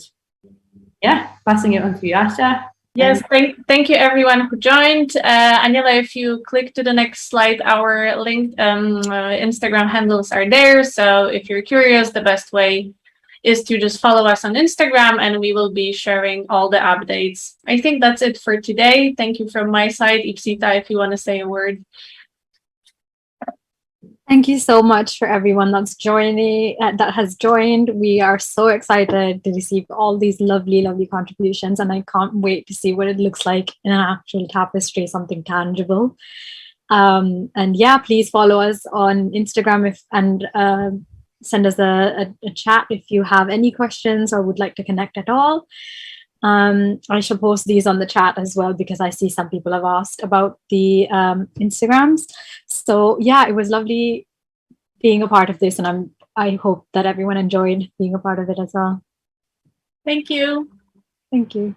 yeah, passing it on to you, Asha. Yes, thank you everyone who joined. Aniela, if you click to the next slide, our link Instagram handles are there. So if you're curious, the best way is to just follow us on Instagram, and we will be sharing all the updates. I think that's it for today. Thank you from my side. Ipsita, if you want to say a word. Thank you so much for everyone that's joining, that has joined. We are so excited to receive all these lovely, lovely contributions, and I can't wait to see what it looks like in an actual tapestry, something tangible. And yeah, please follow us on Instagram and send us a chat if you have any questions or would like to connect at all. I shall post these on the chat as well, because I see some people have asked about the Instagrams. So yeah, it was lovely being a part of this, and I hope that everyone enjoyed being a part of it as well. Thank you. Thank you.